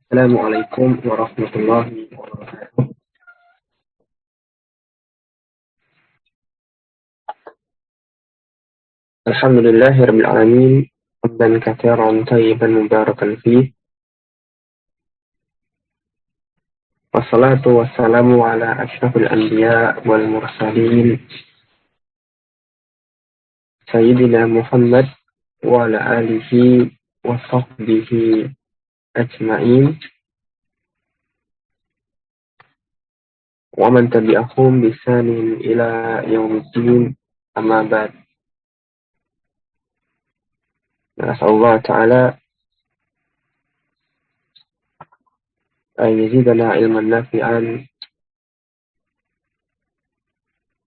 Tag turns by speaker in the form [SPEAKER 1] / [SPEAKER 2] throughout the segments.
[SPEAKER 1] Assalamualaikum warahmatullahi wabarakatuh. Alhamdulillahirabbil alamin. Hamdan katsiran thayyiban mubarakan fih. Wassalatu wassalamu ala asyrafil anbiya wal mursalin. Sayyidina Muhammad wa ala alihi wa sahbihi ajma'in. Wa man tabi'ahum bisanin ila yaumiddin. Amma ba'd. Nasallallahu ta'ala أن يزيدنا علما نافعا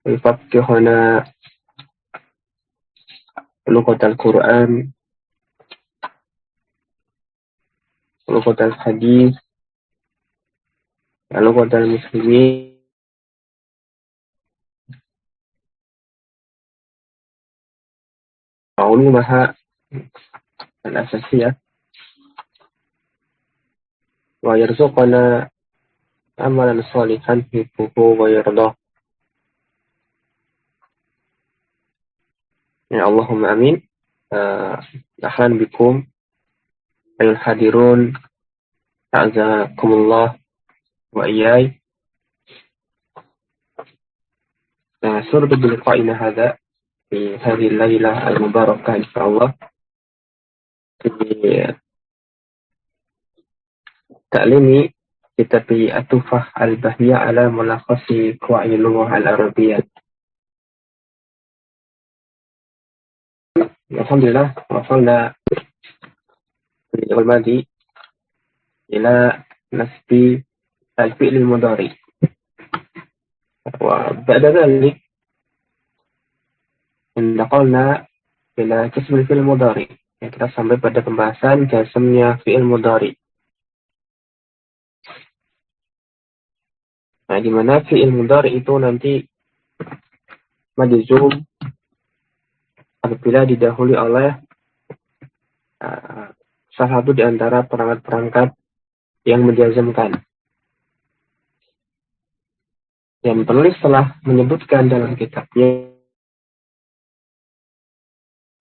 [SPEAKER 1] ويفقهنا لغة القرآن لغة الحديث لغة المسلمين علومها الأساسية ويرزقنا عملا صالحا يحبه ويرضاه. Ya Allahumma amin. Ahlan bikum ayuhal hadirun, a'zakumullah wa iyai. سرت بلقائنا هذا في هذه الليلة المباركة إن شاء الله في تعليم كتاب التحفة البهية على ملخص قواعد اللغة العربية. الحمد لله وصلنا في اليوم الماضي إلى نسب الفعل المضارع، وبعد ذلك انتقلنا إلى جسم الفعل المضارع. Kita sampai pada pembahasan jasmnya fi'il mudhari. Nah, di mana fi'il mudhari itu nanti majzum apabila didahului oleh salah satu di antara perangkat-perangkat yang menjazmkan. Yang penulis telah menyebutkan dalam kitabnya,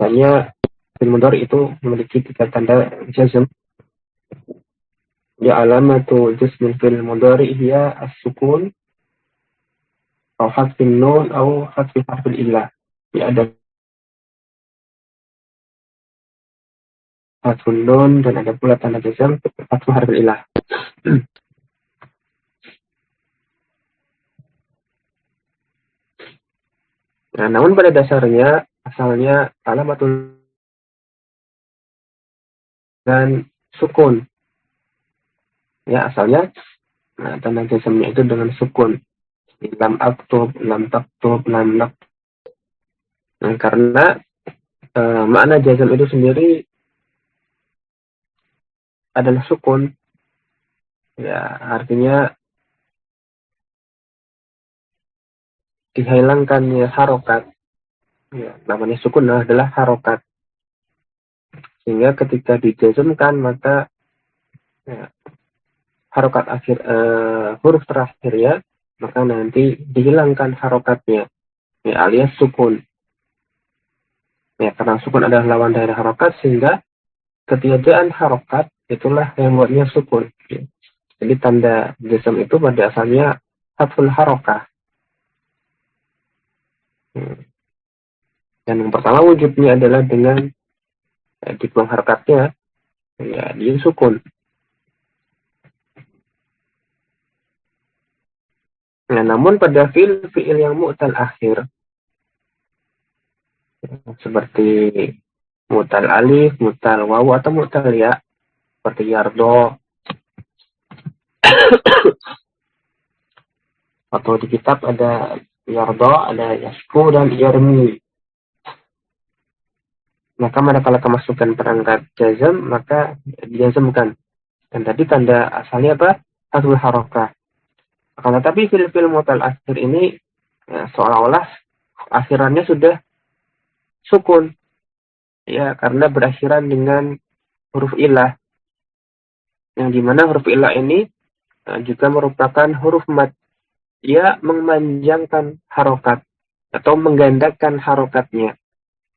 [SPEAKER 1] hanya fi'il mudhari itu memiliki 3 tanda jazm. Ya alamatu jazmil fi'il mudhari hiya as-sukun atau hadfin nun atau hadfi harfil illah. Ya ada hadfun nun dan ada pula tanda jazm hadfu harfil illah. Nah, namun pada dasarnya asalnya alamatul dan sukun. Ya, asalnya tanda jazmnya itu dengan sukun. Lam aktub, lam taktub, lam nak. Nah, karena makna jazm itu sendiri adalah sukun. Ya, artinya dihilangkannya harokat. Ya, namanya sukun adalah harokat. Sehingga ketika dijazmkan maka ya, harokat akhir huruf terakhirnya maka nanti dihilangkan harokatnya, ya, alias sukun. Ya, karena sukun adalah lawan dari harokat, sehingga ketiadaan harokat itulah yang membuatnya sukun. Ya. Jadi tanda jazm itu pada asalnya hadful harokah. Dan yang pertama wujudnya adalah dengan dibuang harokatnya, ya, dia sukun. Nah, namun pada fi'il yang mu'tal akhir, seperti mu'tal alif, mu'tal wawu, atau mu'tal ya, seperti yardo, atau di kitab ada yardo, ada yasku, dan yarmi. Maka manakala kemasukan perangkat jazm, maka dijazmkan. Dan tadi tanda asalnya apa? Hadful harokah. Akan tetapi fi'il mu'tal akhir ini ya, seolah-olah akhirannya sudah sukun. Ya, karena berakhiran dengan huruf ilah. yang dimana huruf ilah ini juga merupakan huruf mad. Ia memanjangkan harokat atau menggandakan harokatnya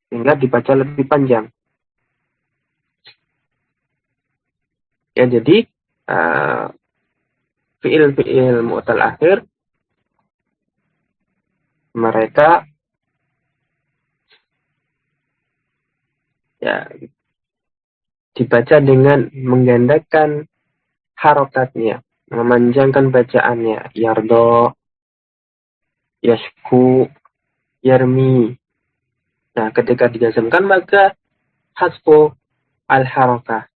[SPEAKER 1] sehingga dibaca lebih panjang. Ya, jadi fiil-fiil mu'tal akhir mereka ya dibaca dengan menggandakan harokatnya, memanjangkan bacaannya. Yardo, yashku, yarmi. Nah, ketika dijazmkan maka hasfu al-harokah.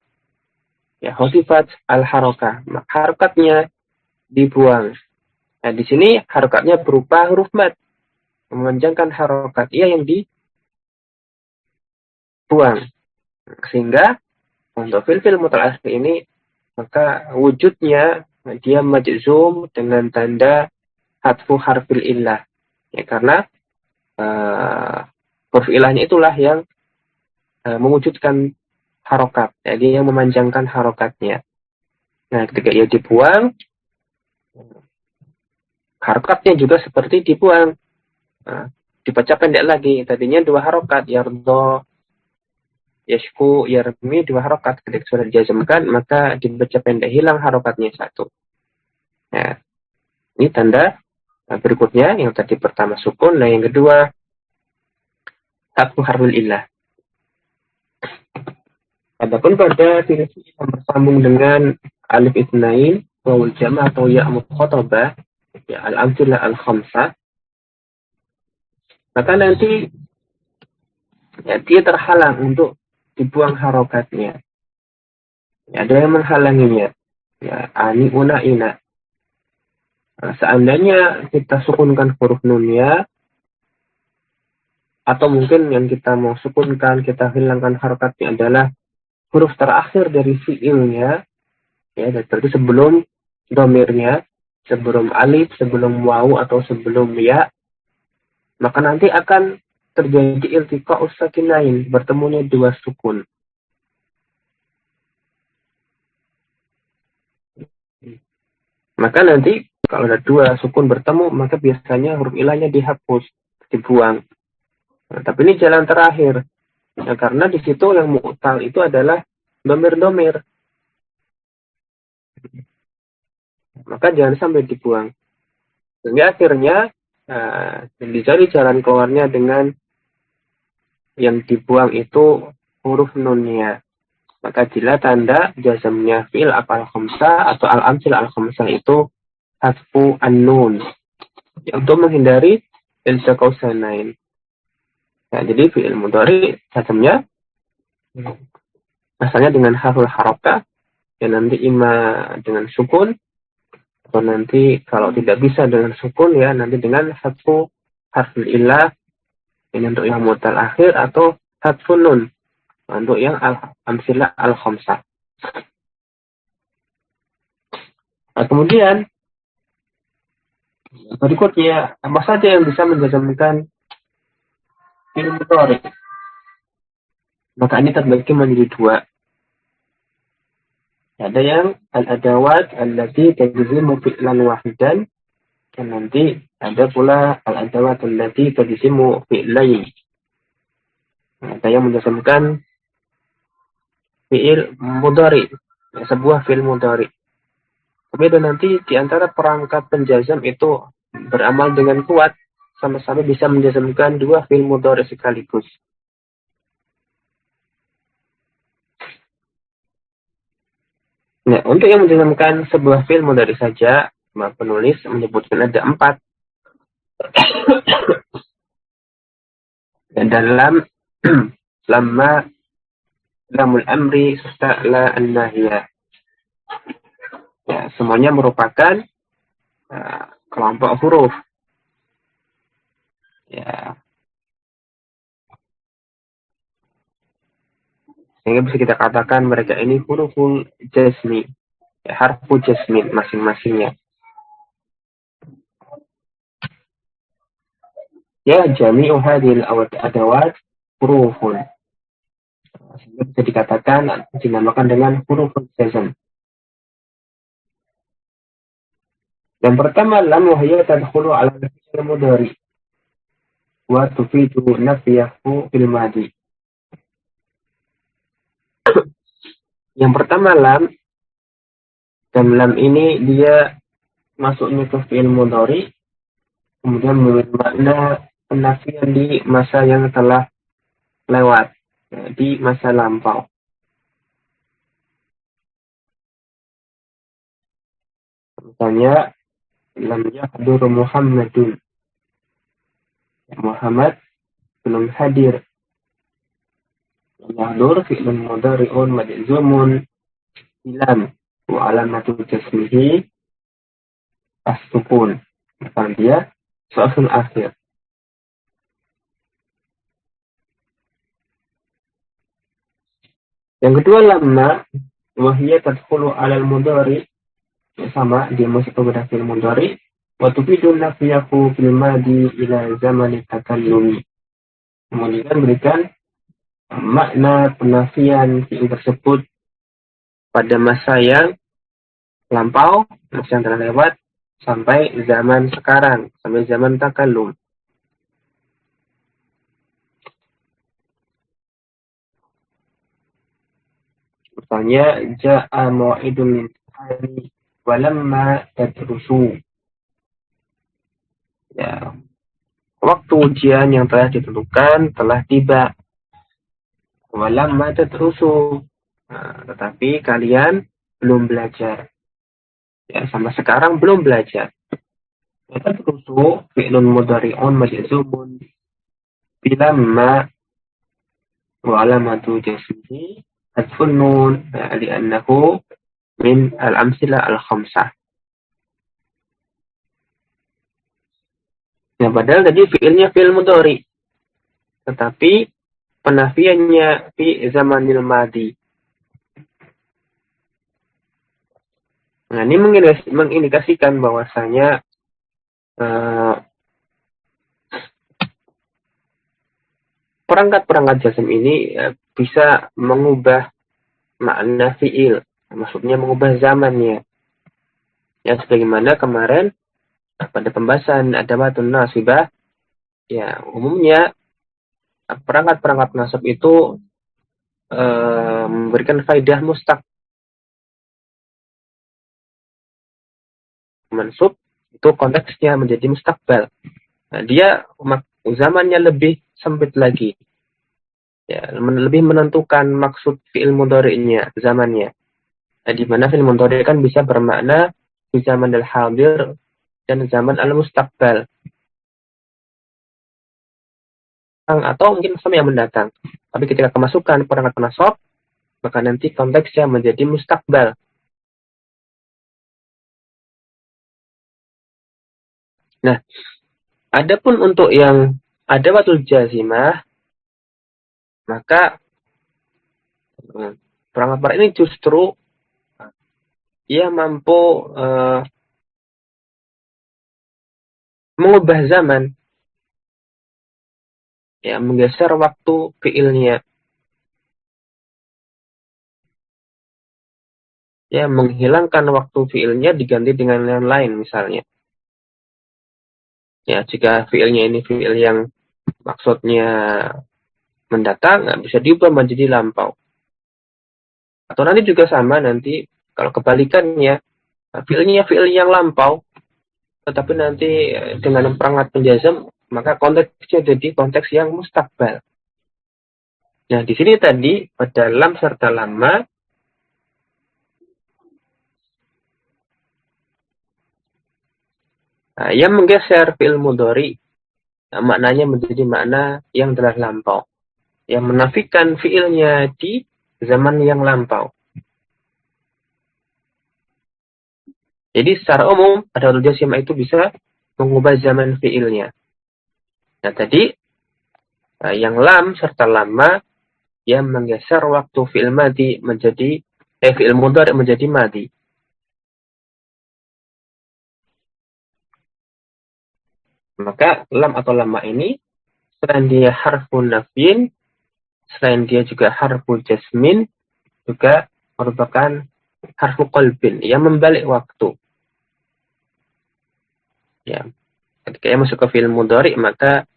[SPEAKER 1] Ya, hosifat al-harokah. Harokatnya dibuang. Nah, di sini harokatnya berupa huruf mad. Memanjangkan harokat. Ia yang dibuang. Sehingga untuk fil-fil mutal asli ini, maka wujudnya dia majzum dengan tanda hatfu harfil illah. Ya, karena huruf ilahnya itulah yang mewujudkan harokat. Jadi yang memanjangkan harokatnya. Nah, ketika ia dibuang, harokatnya juga seperti dibuang. Nah, dibaca pendek lagi. Tadinya 2 harokat. Yardo, yashku, yarmi, 2 harokat. Ketika sudah dijazmkan, maka dibaca pendek. Hilang harokatnya 1. Nah, ini tanda berikutnya. Yang tadi pertama sukun. Nah, yang kedua, hatfu harfil illah. Adapun pada fiil yang bersambung dengan alif itsnain, wawul jama' atau ya mukhatabah, ya al-amtsilah al-khamsah, maka nanti ya, dia terhalang untuk dibuang harokatnya. Ya, ada yang menghalanginya. Ya, ani una ina. Nah, seandainya kita sukunkan huruf nunnya, atau mungkin yang kita mau sukunkan, kita hilangkan harokatnya adalah huruf terakhir dari fiilnya, ya, berarti sebelum domirnya, sebelum alif, sebelum wawu, atau sebelum ya, maka nanti akan terjadi iltiqa usakinain, bertemunya 2 sukun. Maka nanti kalau ada 2 sukun bertemu, maka biasanya huruf ilahnya dihapus, dibuang. Nah, tapi ini jalan terakhir. Ya, karena di situ yang mu'tal itu adalah domir-domir. Maka jangan sampai dibuang. Sehingga akhirnya dicari jalan keluarnya dengan yang dibuang itu huruf nunnya. Maka jika tanda jazmnya fi'il apal khamsah atau al-amsil al-khamsah itu hasfu an-nun. Ya, untuk menghindari iltiqa usanain. Ya, jadi fi'il mudhari jazmnya asalnya dengan harful harakah, ya nanti ima dengan sukun, atau nanti kalau tidak bisa dengan sukun, ya nanti dengan hasfu harful illah, ini untuk yang mu'tal akhir, atau hasfu nun untuk yang al-amsilah al-khamsah. Nah, kemudian berikutnya, apa saja yang bisa menjazmkan fi'il mudhari? Maka ini terbagi menjadi 2. Ada yang al-adawat allati tajzimu fi'lan wahidan, dan nanti ada pula al-adawat allati tajzimu fi'lain. Ada yang menjazmkan fi'il mudhari, ya, sebuah fi'il mudhari. Tapi ada nanti di antara perangkat penjazam itu beramal dengan kuat, sama-sama bisa menjazmkan 2 fi'il mudhari sekaligus. Nah, untuk yang menjazmkan sebuah fi'il mudhari saja, penulis menyebutkan ada 4. Dan dalam lamma lamul amri serta an-nahiyah. Ya, semuanya merupakan kelompok huruf. Ya. Sehingga bisa kita katakan mereka ini huruful jazmi. Ya, harfu jazmin masing-masingnya. Ya, jami'u hadhil adawat hurufun. Sehingga bisa dikatakan dinamakan dengan huruful jazm. Yang pertama, lam wahya tadkhulu ala fi'il mudhari wa tufidu nafiyahu fil madi. Yang pertama lam, dan lam ini dia masuknya ke fi'il mudhari, kemudian memberi makna penafian di masa yang telah lewat, ya, di masa lampau. Misalnya, lam yahdur Muhammadun. Muhammad belum hadir. Yahdur fi'lun mudhari'un majzumun bilam wa alamatu jasmihi as-sukun. Maka dia suasun akhir. Yang kedua, lamma wahiyya tadkhulu 'alal mudhari, sama dia masuk kepada fi'il mudhari wa tufidu nafiyahu fil madi ila zamani takallumi. Kemudian berikan makna penafian fi'il tersebut pada masa yang lampau, masa yang telah lewat, sampai zaman sekarang, sampai zaman takallum. Misalnya, ja'a mau'idul imtihani walamma tadrusu. Ya, waktu ujian yang telah ditentukan telah tiba. Walamma tadrusu. Nah, tetapi kalian belum belajar. Ya, sampai sekarang belum belajar. Tadrusu fi'lun mudhari'un majzumun bilamma wa alamatu jasmihi hadfun nun, li'annahu min al-amsilah al-khamsah. Ya, padahal tadi fi'ilnya fi'il mudhari, tetapi penafiannya fi zamanil madi. Nah, ini mengindikasikan bahwasanya perangkat-perangkat jazm ini bisa mengubah makna fi'il, maksudnya mengubah zamannya. Ya, sebagaimana kemarin pada pembahasan adamatun nasibah, ya umumnya perangkat-perangkat nasab itu memberikan faidah mustaq. Mansub itu konteksnya menjadi mustaqbal. Nah, dia zamannya lebih sempit lagi. Ya, lebih menentukan maksud fi'il mudhari'nya, zamannya. Nah, di mana fi'il mudhari' kan bisa bermakna di zaman al-hadir dan zaman al-mustaqbal. Atau mungkin sama yang mendatang. Tapi ketika kemasukan perangkat nasab, maka nanti konteksnya menjadi mustaqbal. Nah, adapun untuk yang adawatul jazimah, maka perangkat ini justru ia mampu mengubah zaman, ya, menggeser waktu fiilnya, ya, menghilangkan waktu fiilnya diganti dengan yang lain misalnya. Ya, jika fiilnya ini fiil yang maksudnya mendatang, nggak bisa diubah menjadi lampau. Atau nanti juga sama, nanti kalau kebalikannya, fiilnya fiil yang lampau, tetapi nanti dengan perangkat penjazam, maka konteksnya jadi konteks yang mustaqbal. Nah, di sini tadi pada lam serta lama, nah, yang menggeser fi'il mudhari, nah, maknanya menjadi makna yang telah lampau, yang menafikan fi'ilnya di zaman yang lampau. Jadi secara umum adawatul jazimah itu bisa mengubah zaman fi'ilnya. Nah, tadi yang lam serta lama yang menggeser waktu fi'il madi menjadi fi'il mudhari menjadi madi. Maka lam atau lama ini selain dia harfun nafyin, selain dia juga harfu jasmin, juga merupakan harfu qalbin yang membalik waktu. Ya, ketika ia masuk ke fi'il mudhari maka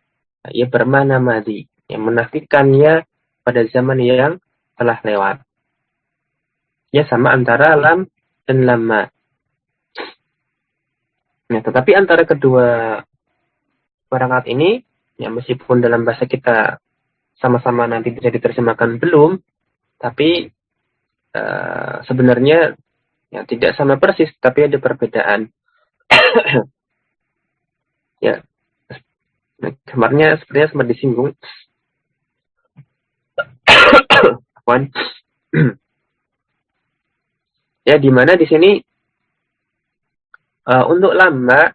[SPEAKER 1] ia bermakna madhi, yang menafikannya pada zaman yang telah lewat. Ya, sama antara lam dan lamma. Nah, tetapi antara kedua perangkat ini, ya meskipun dalam bahasa kita sama-sama nanti bisa diterjemahkan belum, tapi sebenarnya ya tidak sama persis, tapi ada perbedaan. Ya, nah, kemarinnya sepertinya sempat disinggung. Ya, di mana di sini untuk lama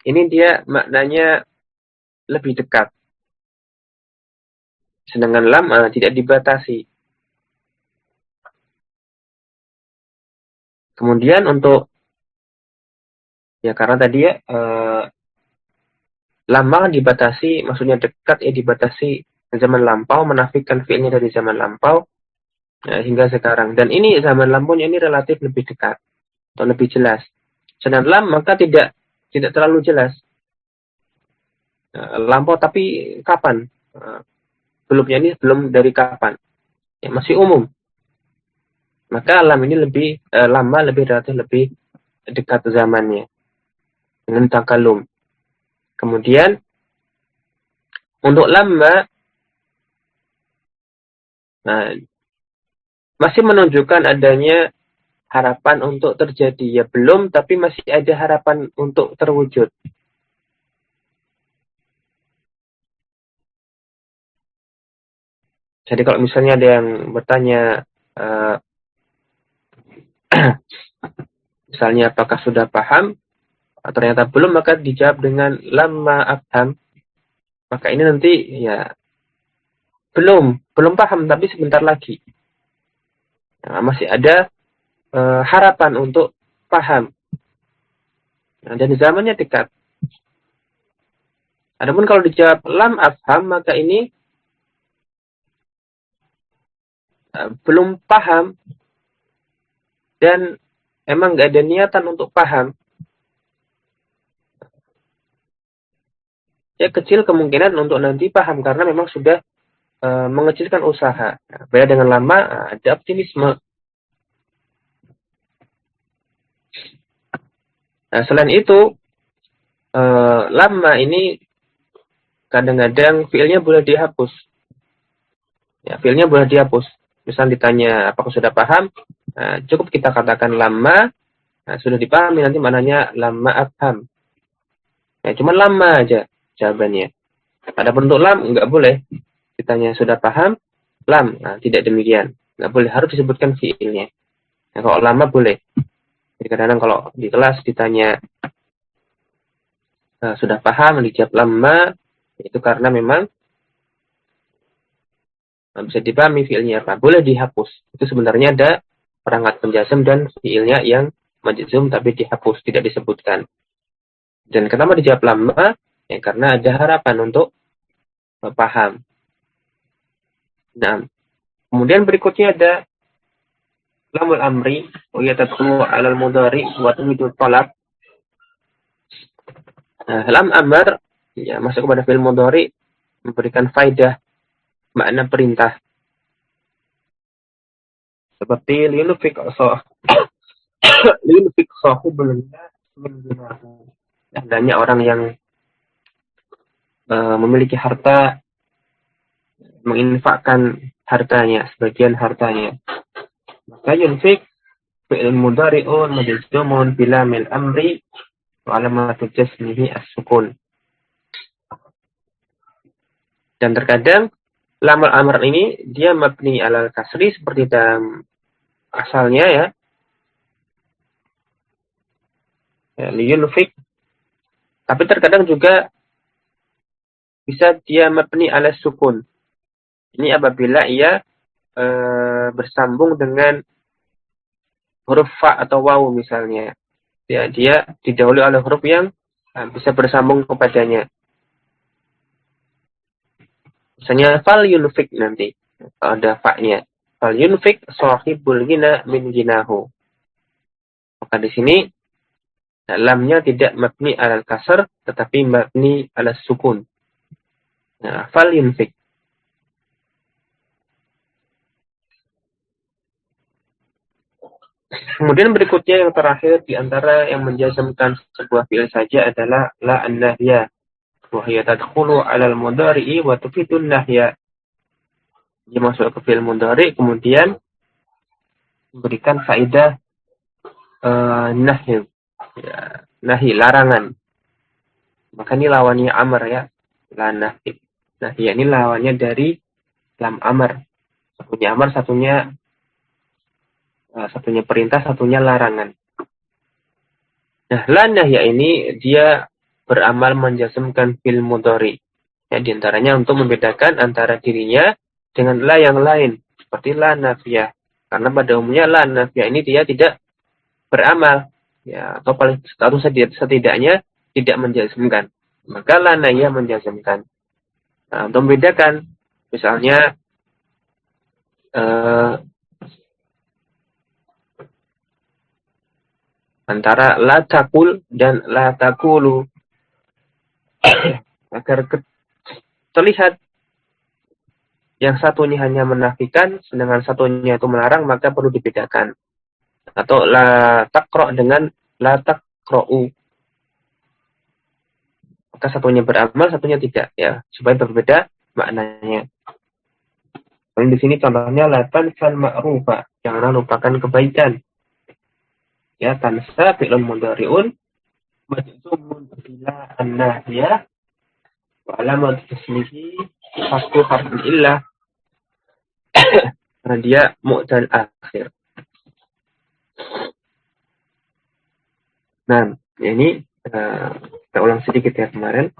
[SPEAKER 1] ini dia maknanya lebih dekat. Sedangkan lam tidak dibatasi. Kemudian untuk ya karena tadi ya lama dibatasi, maksudnya dekat ya dibatasi zaman lampau, menafikan fiilnya dari zaman lampau hingga sekarang. Dan ini zaman lampaunya ini relatif lebih dekat atau lebih jelas. Sedangkan lam maka tidak terlalu jelas. Lampau tapi kapan? Belumnya ini belum dari kapan? Ya, masih umum. Maka lam ini lebih lama, lebih relatif lebih dekat zamannya dengan takalum. Kemudian untuk lama masih menunjukkan adanya harapan untuk terjadi. Ya belum, tapi masih ada harapan untuk terwujud. Jadi kalau misalnya ada yang bertanya, misalnya apakah sudah paham, atau ternyata belum, maka dijawab dengan lama afham. Maka ini nanti ya belum paham, tapi sebentar lagi. Nah, masih ada harapan untuk paham. Nah, dan zamannya dekat. Adapun kalau dijawab lam afham, maka ini belum paham dan emang nggak ada niatan untuk paham. Ya kecil kemungkinan untuk nanti paham karena memang sudah mengecilkan usaha. Beda dengan lama, ada optimisme. Nah, selain itu, lama ini kadang-kadang fiilnya boleh dihapus. Ya, fiilnya boleh dihapus. Misal ditanya apakah sudah paham, cukup kita katakan lama, sudah dipahami nanti maknanya lama afham. Ya, cuma lama aja jawabannya. Adapun untuk lam nggak boleh. Ditanya sudah paham, lam, tidak demikian. Nggak boleh, harus disebutkan fiilnya. Nah, kalau lama boleh. Jadi kadang-kadang kalau di kelas ditanya sudah paham, dijawab lama, itu karena memang bisa dipahami fiilnya apa. Boleh dihapus. Itu sebenarnya ada perangkat penjazm dan fiilnya yang majzum tapi dihapus, tidak disebutkan. Dan kenapa dijawab lama? Ya, karena ada harapan untuk paham. Nah, kemudian berikutnya ada lamul amri, wa yatadkhulu 'alal mudhari wa tufidu talab. Lam amr ya masuk kepada fi'il mudhari memberikan faidah makna perintah. Seperti linufik sahibul min ginahu. Adanya orang yang memiliki harta menginfakkan hartanya, sebagian hartanya. Maka yunfik fi'il mudhari'un majzumun bila mil amri wa alamatu jasmihi as-sukun. Dan terkadang lamul amr ini dia mabni alal kasri seperti dalam asalnya ya. Liyunfik. Tapi terkadang juga bisa dia mabni ala sukun. Ini apabila ia bersambung dengan huruf fa atau waw misalnya. Ya, dia didahului oleh huruf yang bisa bersambung kepadanya. Misalnya fal yunfik nanti. Ada fa-nya. Fal yunfik sahibul gina min ginahu. Maka di sini lamnya tidak mabni alal kasar, tetapi mabni alal sukun. Nah, fal yunfik. Kemudian berikutnya yang terakhir di antara yang menjazmkan sebuah fi'il saja adalah la an-nahya. Wa hiya tadkhulu 'ala al-mudhari'i wa tufidun nahya. Dia masuk ke fi'il mudhari kemudian memberikan faedah nahi. Ya, nahi larangan. Maka ini lawannya amr ya. La nahi. Nahi ini lawannya dari lam amr. Satunya perintah, satunya larangan. Nah, la nahya ini dia beramal menjazmkan fi'il mudhari. Ya, di antaranya untuk membedakan antara dirinya dengan la yang lain, seperti la nafiyah. Karena pada umumnya la nafiyah ini dia tidak beramal, ya, atau paling setidaknya tidak menjazmkan. Maka la nahya menjazmkan. Nah, untuk membedakan, misalnya antara la takul dan la takulu, agar terlihat yang satunya hanya menafikan, sedangkan satunya itu melarang, maka perlu dibedakan. Atau la taqra dengan la taqra'u. Maka satunya beramal, satunya tidak, ya, supaya berbeda maknanya. Dan di sini contohnya la tansal ma'rufa, jangan lupakan kebaikan. Ya, tansa fi'lun mudhari'un majzumun bila an-nahya wa alamat tasmihi hasbu harfun illah. Karena dia mu'tal akhir. Nah, ini kita ulang sedikit ya kemarin.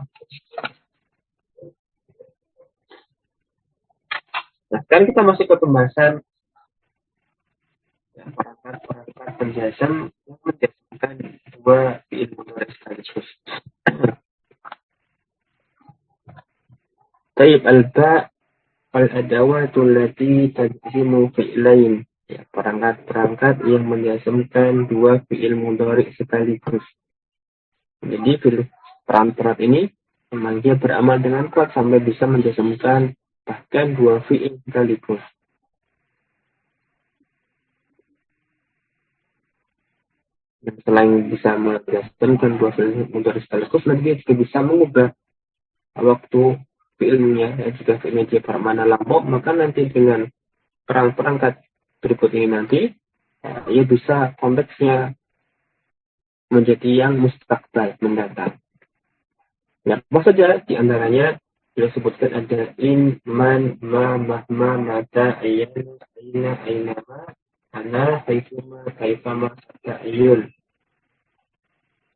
[SPEAKER 1] Nah, sekarang kita masuk ke pembahasan perangkat penjazam yang menjazmkan dua fi'il mudhari sekaligus. Taib al-ba' al-adawatul lati tajzimu fi'lain. Ya, perangkat-perangkat yang menjazmkan dua fi'il mudhari sekaligus. Jadi perangkat ini memang dia beramal dengan kuat sampai bisa menjazmkan bahkan dua fi'il sekaligus. Dan selain bisa menjazmkan dua fi'il mudhari sekaligus, nanti dia juga bisa mengubah waktu fi'ilnya. Jika fi'ilnya dia bermakna lampau, maka nanti dengan perangkat berikut ini nanti ia bisa konteksnya menjadi yang mustaqbal, mendatang. Ya, apa saja di antaranya dia sebutkan ada in, man, ma, mahma, mata, ayyan, aina, ainama, ana, haitsuma, kaifama, ta'yun.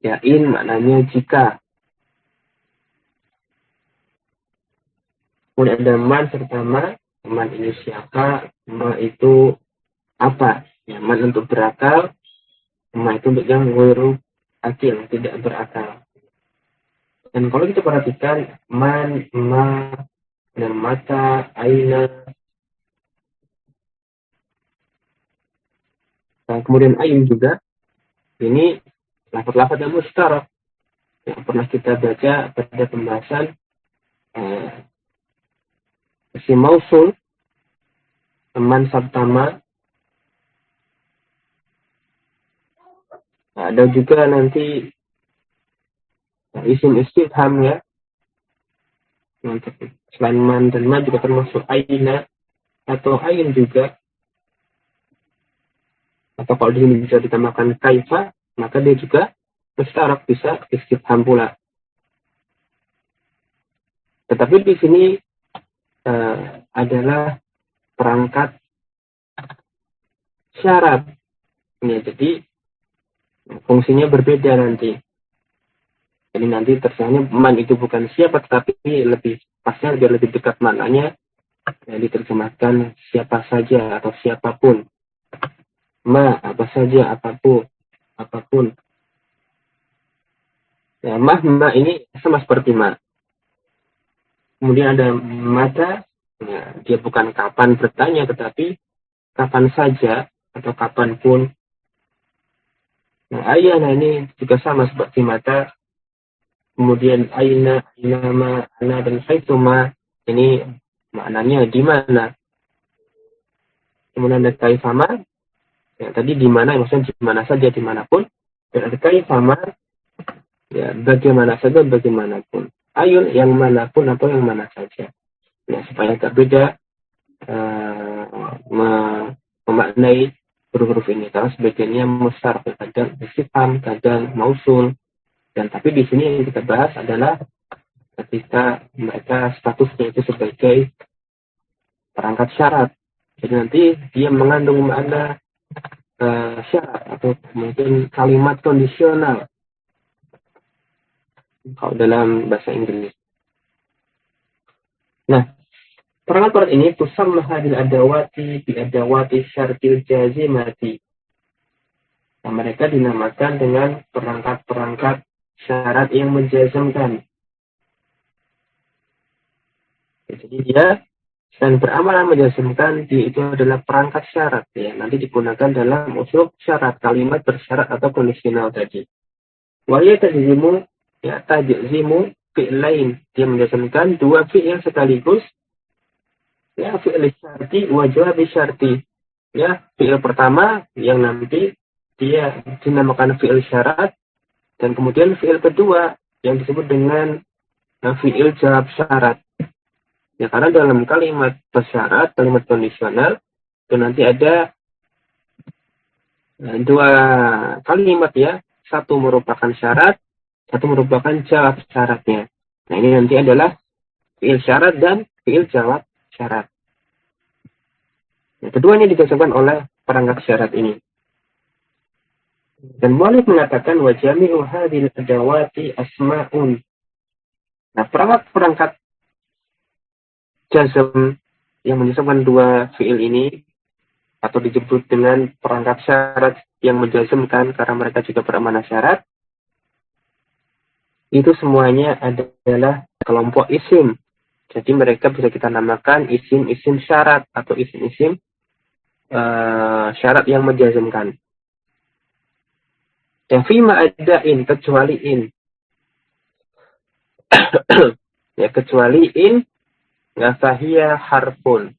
[SPEAKER 1] Ya, in maknanya jika. Kemudian ada man serta ma. Man ini siapa? Ma itu apa? Ya, man untuk berakal. Ma itu untuk yang ghairu akil, tidak berakal. Dan kalau kita perhatikan man, ma, dan mata, aina, dan kemudian ain juga, ini lafaz-lafaz yang mustarak yang pernah kita baca pada pembahasan isim mausul, man sabtama. Ada juga nanti isim istifham ya. Selain man dan ma juga termasuk aina atau ain juga. Atau kalau di sini bisa ditambahkan kaifa, maka dia juga mustarak, bisa istifham pula. Tetapi di sini adalah perangkat syarat. Ya, jadi fungsinya berbeda nanti. Jadi nanti terjemahnya man itu bukan siapa, tetapi lebih pasnya biar lebih dekat maknanya, ya, diterjemahkan siapa saja atau siapapun. Ma apa saja, apapun. Ya, ma ini sama seperti ma. Kemudian ada mata, ya, dia bukan kapan bertanya, tetapi kapan saja atau kapanpun. Nah, ayana ini juga sama seperti mata. Kemudian aina, ainama, ana, dan haitsuma. Ini maknanya di mana. Kemudian ada kaifama. Ya, tadi di mana, maksudnya di mana saja, dimanapun. Dan ada kaifama. Ya, bagaimana saja, bagaimanapun. Ayun, yang manapun atau yang mana saja. Ya, supaya tak beda memaknai huruf-huruf ini. Karena sebagiannya mustar, kadang istifham, kadang mausul. Dan tapi di sini yang kita bahas adalah ketika mereka statusnya itu sebagai perangkat syarat. Jadi nanti dia mengandung makna syarat atau mungkin kalimat kondisional kalau dalam bahasa Inggris. Nah, perangkat ini tusamma hadil adawati bi adawati syartil jazimati. Nah, mereka dinamakan dengan perangkat-perangkat syarat yang menjazmkan. Jadi dia dan beramalan menjazmkan dia itu adalah perangkat syarat ya. Nanti digunakan dalam usul syarat kalimat bersyarat atau kondisional tadi. Wahya tajzimu ya tajzimu fi'il lain. Dia menjazmkan dua fi'il sekaligus ya fi'il syarti wa jawab syarti. Ya, fi'il pertama yang nanti dia dinamakan fi'il syarat dan kemudian fi'il kedua yang disebut dengan fi'il jawab syarat. Ya, karena dalam kalimat bersyarat, kalimat kondisional, itu nanti ada dua kalimat ya. Satu merupakan syarat, satu merupakan jawab syaratnya. Nah, ini nanti adalah fi'il syarat dan fi'il jawab syarat. Nah, keduanya dijazmkan oleh perangkat syarat ini. Dan boleh mengatakan wa jami'u hadhil adawati asma'un. Nah, perangkat jazm yang menjazmkan dua fiil ini atau disebut dengan perangkat syarat yang menjazmkan karena mereka juga bermakna syarat, itu semuanya adalah kelompok isim. Jadi mereka bisa kita namakan isim-isim syarat atau isim-isim syarat yang menjazmkan. Yang fima ada in kecuali in. Ya, kecuali in Nafahiyya harfun.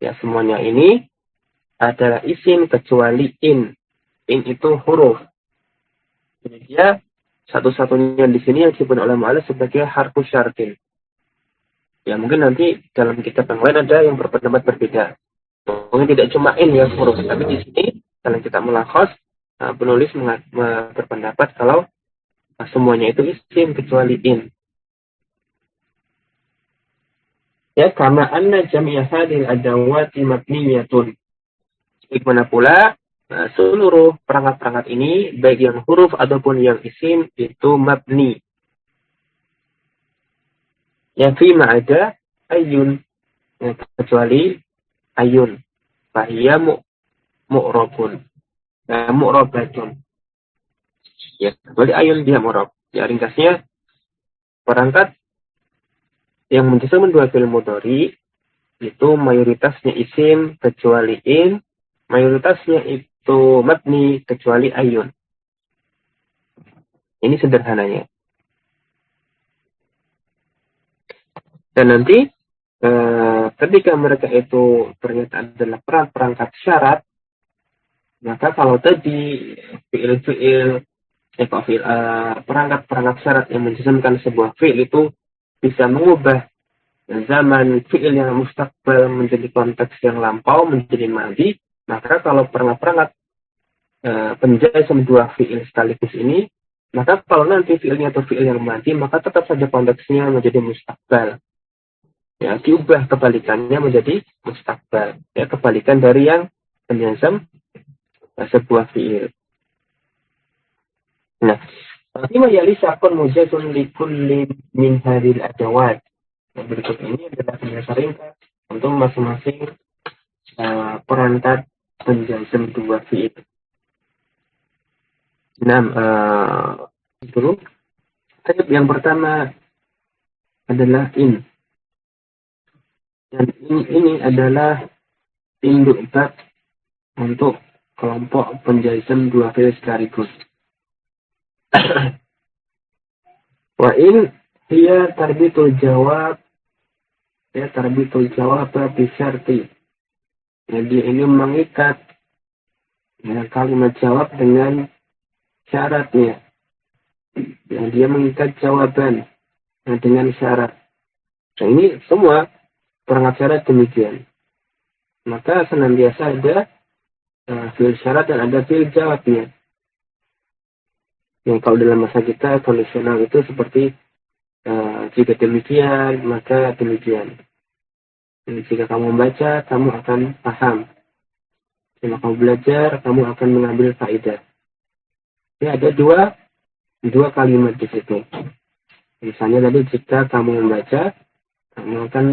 [SPEAKER 1] Ya, semuanya ini adalah isim kecuali in. In itu huruf. Jadi dia satu-satunya di sini yang disebut oleh mu'allif sebagai harfu syartin. Ya, mungkin nanti dalam kitab yang lain ada yang berpendapat berbeda. Mungkin tidak cuma in yang huruf, tapi di sini dalam kitab mulakhos penulis berpendapat kalau semuanya itu isim kecuali in. Ya, karena anna jami'a hadhil adawati mabniyatun. Bagaimana pula seluruh perangkat-perangkat ini, baik yang huruf ataupun yang isim, itu mabni. Yang fima ada ayun, ya, kecuali ayun. Fahiyya mu'rabun. Mu'rabatun. Ya, kecuali ayun dia mu'rab. Ya, ringkasnya, perangkat yang menjazmkan dua fi'il mudhari itu mayoritasnya isim kecuali in, mayoritasnya itu mabni kecuali ayun. Ini sederhananya. Dan nanti ketika mereka itu ternyata adalah perangkat syarat, maka kalau tadi fiil-fiil perangkat-perangkat syarat yang menjazmkan sebuah fiil itu bisa mengubah zaman fiil yang mustaqbal menjadi konteks yang lampau menjadi madhi, maka kalau perangkat-perangkat penjazm dua fiil sekaligus ini, maka kalau nanti fiilnya itu fiil yang madhi, maka tetap saja konteksnya menjadi mustaqbal. Ya, diubah kebalikannya menjadi mustaqbal. Ya, kebalikan dari yang menjazm sebuah fiil. Nah, lima yali sakun mujazun likulli min hadil adawat. Yang berikut ini adalah penjelasan ringkas untuk masing-masing perangkat penjazm dua fiil. Nah, dulu yang pertama adalah in. Dan ini adalah induk bab untuk kelompok penjazm dua fiil sekaligus. Wa in hiya tarbitul jawab, ya tarbitul jawab bisyarti. Jadi ini mengikat ya, kalimat jawab dengan syaratnya. Ya, dia mengikat jawaban ya, dengan syarat. Nah ini semua perangkat syarat demikian. Maka senantiasa ada fi'il syarat dan ada fi'il jawabnya. Yang kalau dalam bahasa kita kondisional itu seperti jika demikian, maka demikian. Jadi, jika kamu membaca, kamu akan paham. Jika kamu belajar, kamu akan mengambil faedah. Ya, ada dua kalimat di situ. Misalnya tadi jika kamu membaca, kamu akan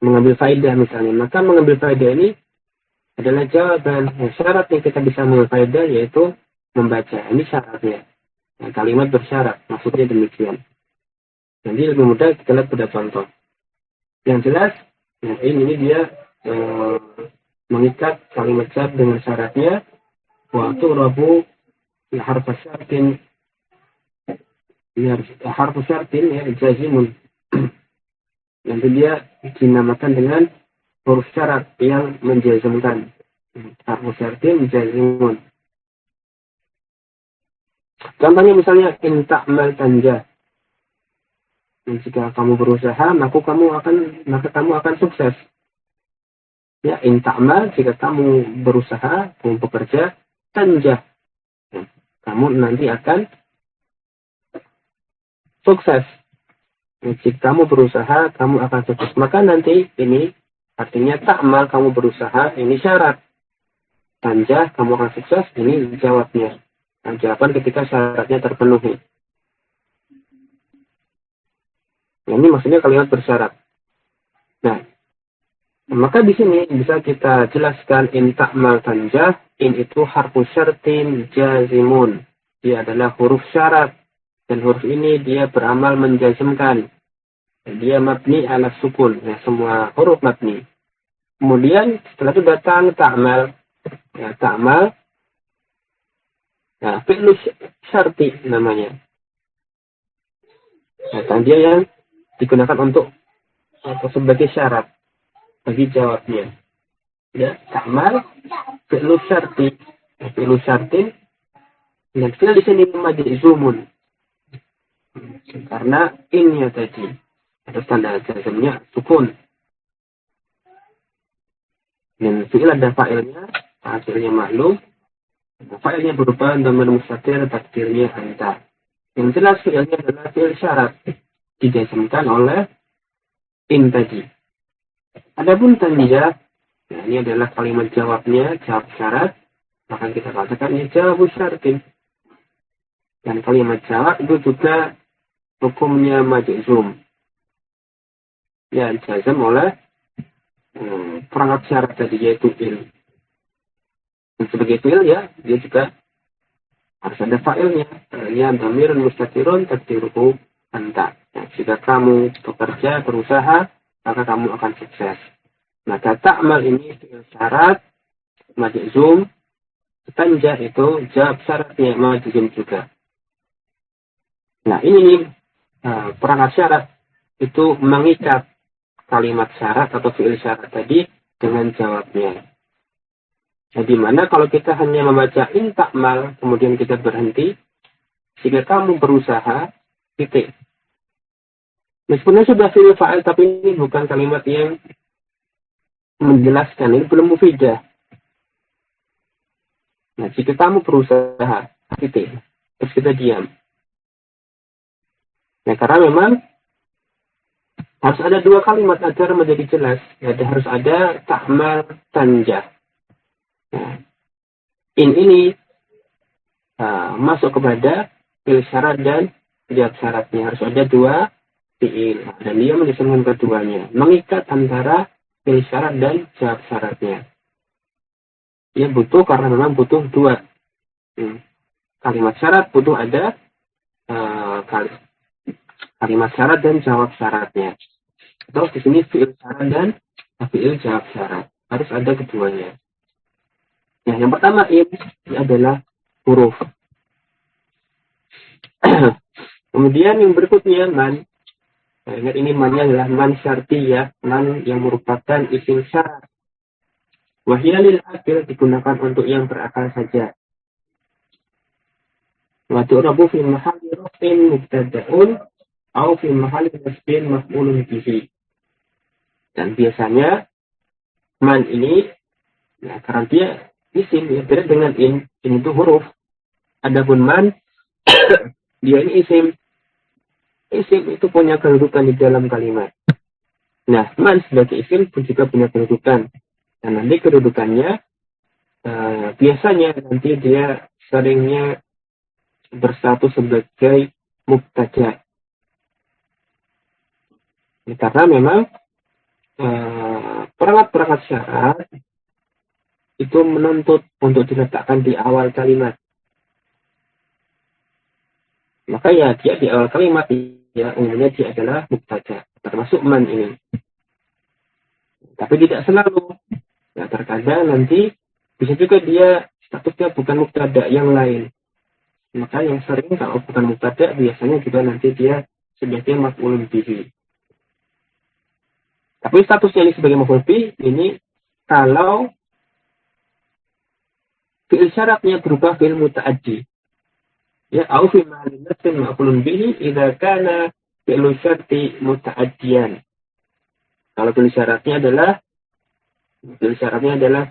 [SPEAKER 1] mengambil faedah misalnya. Maka mengambil faedah ini adalah jawaban. Nah, syaratnya kita bisa mengambil faedah yaitu membaca. Ini syaratnya. Nah, kalimat bersyarat, maksudnya demikian. Jadi lebih mudah kita lihat pada contoh. Yang jelas, nah ini dia mengikat kalimat syarat dengan syaratnya. Waktu rabu harfu syartin, harfu syartin ya jazimun. Nanti dia dinamakan dengan huruf syarat yang menjazmkan. Harfu syartin jazimun. Contohnya misalnya in ta'mal tanjah. Jika kamu berusaha, maka kamu akan sukses. Ya, in ta'mal, jika kamu berusaha, kamu bekerja, tanjah. Ya, kamu nanti akan sukses. Ya, jika kamu berusaha, kamu akan sukses. Maka nanti ini artinya ta'mal, kamu berusaha, ini syarat. Tanjah, kamu akan sukses, ini jawabnya. Nah, jawaban ketika syaratnya terpenuhi. Nah, ini maksudnya kalimat bersyarat. Nah, maka di sini bisa kita jelaskan in ta'mal tanjah, in itu harfu syartin jazimun. Dia adalah huruf syarat. Dan huruf ini dia beramal menjazmkan. Dia mabni ala sukun. Ya, semua huruf mabni. Kemudian setelah itu datang ta'mal. Ya, ta'mal. Nah, fi'lu syarti namanya. Nah, dia yang digunakan untuk atau sebagai syarat bagi jawabnya. Ya, ta'mal fi'lu syarti. Fi'lu syartin. Dan fi'il di sini majzumun. Karena ini tadi ada tanda jazmnya sukun. Dan fi'il ada fa'ilnya, fa'ilnya maklum. Fa'ilnya berupa dhamir mustatir, takdirnya anta. Yang jelas fi'ilnya adalah fi'il syarat. Dijazmkan oleh in tadi. Adapun tanjah, nah ini adalah kalimat jawabnya, jawab syarat. Maka kita katakan ini jawab syartin. Dan kalimat jawab itu juga hukumnya majzum. Ya, jazm oleh perangkat syarat tadi yaitu il. Dan sebagai fi'il ya, dia juga harus ada fa'ilnya. Fa'ilnya dhamirun mustatirun takdiruhu anta. Ya, jika kamu bekerja, berusaha, maka kamu akan sukses. Maka ta'mal ini fi'il syarat, majzum. Tanjah itu jawab syaratnya majzum juga. Nah ini perangkat syarat itu mengikat kalimat syarat atau fi'il syarat tadi dengan jawabnya. Nah, di mana kalau kita hanya membaca in ta'mal, kemudian kita berhenti, jika kamu berusaha, titik. Meskipun sudah fi'il fa'il, tapi ini bukan kalimat yang menjelaskan, ini belum mufidah. Nah, jika kamu berusaha, titik. Terus kita diam. Nah, karena memang harus ada dua kalimat agar menjadi jelas. Harus ada ta'mal tanjah. Nah, in ini masuk kepada fi'il syarat dan jawab syaratnya. Harus ada dua fi'il. Dan dia menjadikan keduanya. Mengikat antara fi'il syarat dan jawab syaratnya. Dia butuh karena memang butuh dua. Kalimat syarat butuh ada kalimat syarat dan jawab syaratnya. Terus di sini fi'il syarat dan fi'il jawab syarat. Harus ada keduanya. Nah, yang pertama ini adalah huruf. Kemudian yang berikutnya man. Nah, ingat ini mannya adalah man syartiyah, man yang merupakan isim syarat. Wahyalil akil digunakan untuk yang berakal saja. Wa tu'rabu fi mahalli raf'in mubtada'un au fi mahalli nasbin maf'ulun bihi. Dan biasanya man ini, ya, karena dia isim, ya, beda dengan in itu huruf. Adapun man, dia ini isim. Isim itu punya kedudukan di dalam kalimat. Nah, man sebagai isim pun juga punya kedudukan. Dan nanti kedudukannya, biasanya nanti dia seringnya bersatu sebagai mubtada. Karena memang perangkat-perangkat syarat itu menuntut untuk diletakkan di awal kalimat. Maka ya dia di awal kalimat, ya umumnya dia adalah mubtada, termasuk man ini. Tapi tidak selalu. Ya, terkadang nanti bisa juga dia statusnya bukan mubtada yang lain. Maka yang sering kalau bukan mubtada biasanya juga nanti dia sebagai maf'ulun bihi. Tapi statusnya ini sebagai maf'ul bihi ini kalau fi'il syaratnya berubah fi'il muta'addi. Ya, au fi mahallin nasbin maf'ulun bihi idza kana fi'il syarti muta'addiyan. Kalau fi'il syaratnya adalah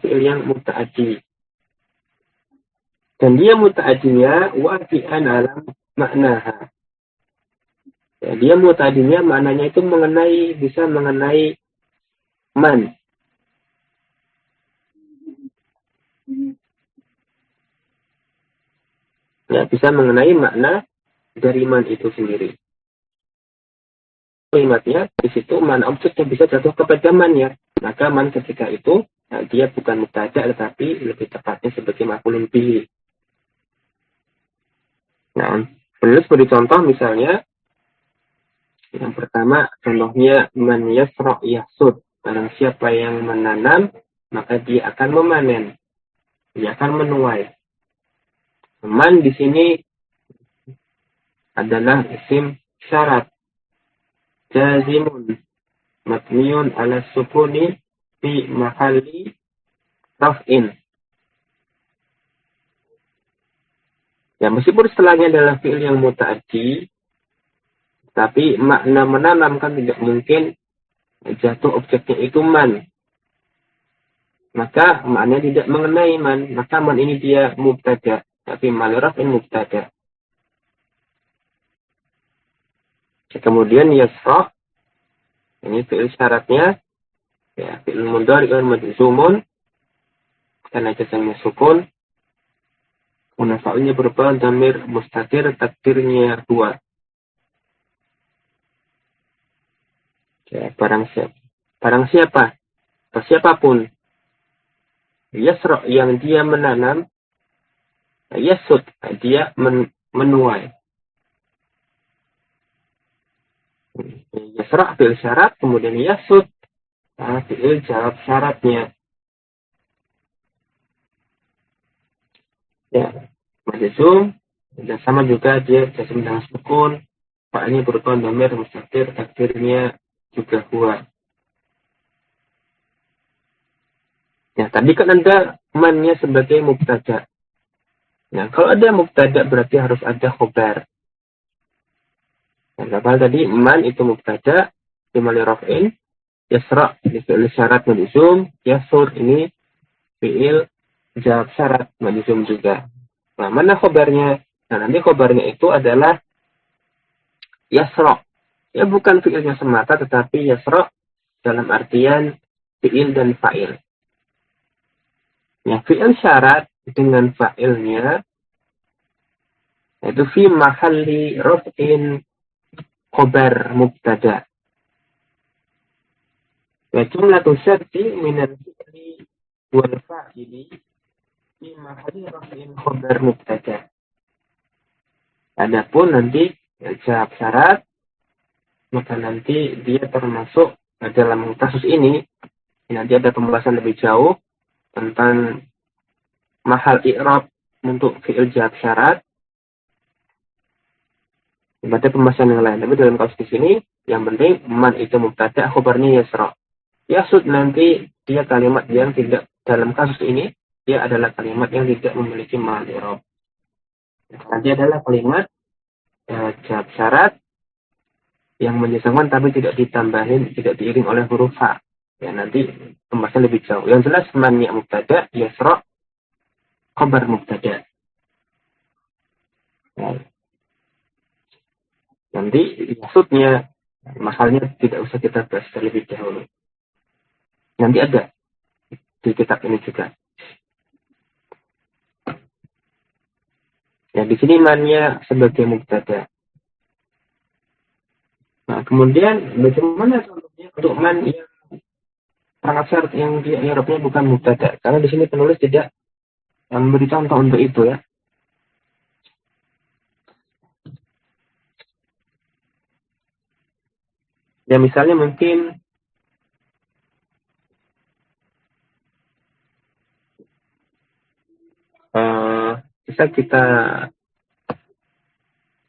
[SPEAKER 1] fi'il yang muta'addi. Dan dia muta'addinya waqi'an alam maknaha. Ya, dia muta'addinya maknanya itu bisa mengenai man. Ya, bisa mengenai makna dari man itu sendiri. Kalimatnya di situ man objeknya bisa jatuh kepada man ya. Maka man ketika itu dia bukan mubtada tetapi lebih tepatnya sebagai maf'ulun bihi. Nah, penulis beri contoh misalnya yang pertama contohnya man yasra' yahsud. Barang siapa yang menanam maka dia akan memanen. Dia akan menuai. Man di sini adalah isim syarat. Jazimun mabniun ala sukuni fi mahalli raf'in. Ya, meskipun setelahnya adalah fi'il yang muta'addi, tapi makna menanam kan tidak mungkin jatuh objeknya itu man. Maka maknanya tidak mengenai man. Maka man ini dia mubtada. Tapi mahalli raf'in mubtada. Kemudian yasra' ini fi'il syaratnya ya fi'il mudhari'un majzumun karena jasanya sukun. Munafa'unya berupa dhamir mustatir takdirnya huwa. Ya, barang siapa atau siapapun yasra' yang dia menanam, yasud dia menuai. Yasra' fi'il syarat, kemudian yasud fi'il jawab syaratnya. Ya, majzum dan sama juga dia jazm dengan sukun. Fa'ilnya berupa dhamir mustatir takdirnya juga huwa. Ya, tadi kan ada mannya sebagai mubtada. Nah, kalau ada mubtada berarti harus ada khobar. Nah, tadi man itu mubtada, dimulai raf'in, yasra' ini fi'il syarat majzum, yasur ini fi'il jawab syarat majzum juga. Nah, mana khobarnya? Nah, nanti khobarnya itu adalah yasra'. Ya, bukan fi'ilnya semata, tetapi yasra' dalam artian fi'il dan fa'il. Ya, fi'il syarat dengan fa'ilnya itu fi mahalli raf'in khobar mubtada. Wa jumlatu syarti minal fi'li wal fa'ili fi mahalli raf'in khobar mubtada. Adapun nanti jawab syarat maka nanti dia termasuk dalam kasus ini nanti ada pembahasan lebih jauh tentang mahal i'rab untuk fi'il jawab syarat. Pada pembahasan yang lain. Tapi dalam kasus di sini, yang penting man itu mubtada, khobarnya yasra. Yasud nanti dia kalimat yang tidak, dalam kasus ini dia adalah kalimat yang tidak memiliki mahal i'rab. Nanti adalah kalimat jawab syarat yang menjazmkan tapi tidak ditambahin, tidak diiring oleh huruf fa. Ya, nanti pembahasan lebih jauh. Yang jelas man-nya mubtada, yasra khabar mubtada. Ya. Nanti maksudnya masalahnya tidak usah kita bahas terlebih dahulu. Nanti ada di kitab ini juga. Ya, di sini man-nya sebagai mubtada. Nah, kemudian bagaimana contohnya untuk man yang perangkat syarat yang dia i'rabnya bukan mubtada? Karena di sini penulis tidak memberi contoh untuk itu, ya. Ya, misalnya mungkin bisa kita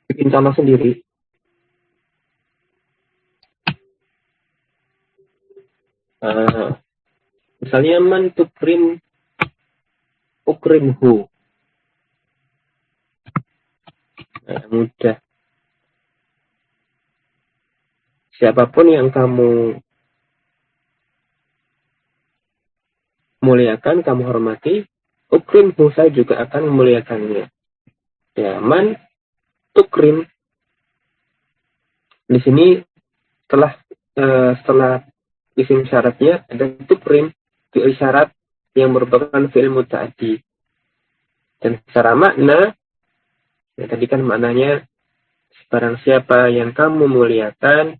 [SPEAKER 1] bikin contoh sendiri. Misalnya man ukrimhu. Mudah. Siapapun yang kamu muliakan, kamu hormati, ukrimhu, saya juga akan memuliakannya. Ya, man tukrim. Di sini setelah isim syaratnya ada tukrim, fi'il syarat yang merupakan fi'il muta'addi. Dan secara makna, ya tadi kan maknanya barang siapa yang kamu muliakan,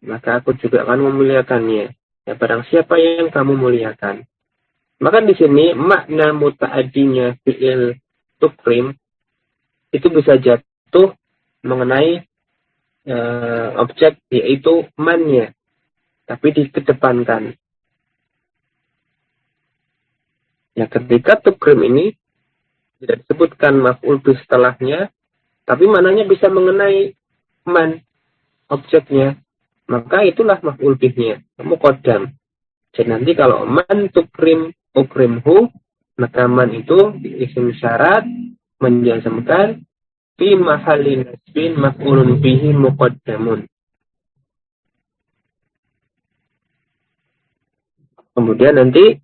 [SPEAKER 1] maka aku juga akan memuliakannya. Ya, barang siapa yang kamu muliakan. Maka di sini makna muta'addinya fi'il tukrim itu bisa jatuh mengenai objek, yaitu man-nya, tapi dikedepankan. Ya, ketika tukrim ini tidak disebutkan maf'ul bih setelahnya, tapi mananya bisa mengenai man, objeknya, maka itulah maf'ul bihnya, muqaddam. Jadi nanti kalau man tukrim ukrimhu, maka man itu isim syarat menjazmkan fi mahalli nasbin maf'ulun bihi muqaddamun. Kemudian nanti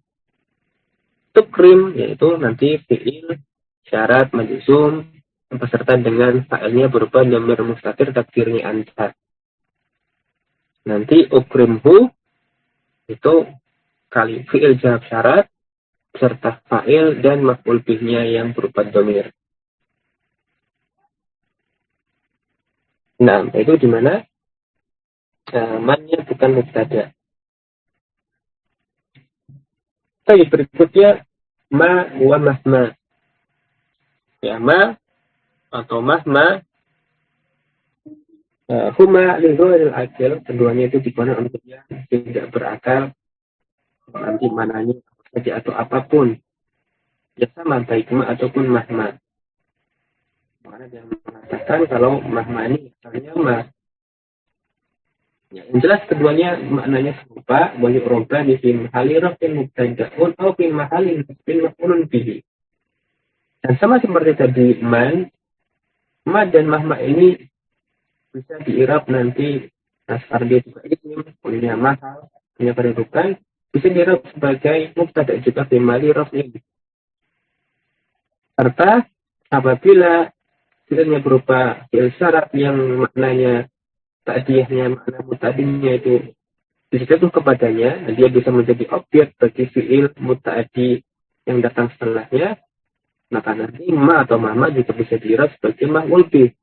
[SPEAKER 1] tukrim, yaitu nanti fi'il syarat majzum beserta dengan fa'ilnya berupa dhamir mustatir takdirnya anta. Nanti ukrimhu itu kali fi'il jawab syarat serta fa'il dan maf'ul bihnya yang berupa dhamir. Nah, itu di mana man-nya bukan mubtada. Tapi berikutnya ma wa mahma. Ya, ma atau mahma huma lil ghairil akil, keduanya itu digunakan untuk yang tidak berakal. Nanti mananya saja atau apapun. Ya sama baik ma ataupun mahma. Makanya dia mengatakan kalau mahma ini misalnya ma. Ya, yang jelas keduanya maknanya serupa, wa yu'raba bi fi mahali raf'in mubtada'un aw fi mahali nasbin maf'ulun bihi. Dan sama seperti tadi man, ma dan mahma ini bisa diirab nanti asar dia juga isim, punya mahal, punya kedudukan, bisa diirab sebagai mubtada juga fi mahali raf'in. Serta apabila fi'ilnya berupa fi'il syarat yang maknanya ta'diyahnya, makna muta'adinya itu dijatuh kepadanya, dia bisa menjadi objek bagi fi'il muta'adi yang datang setelahnya, maka nanti ma atau mahma juga bisa diirab sebagai maf'ul bih.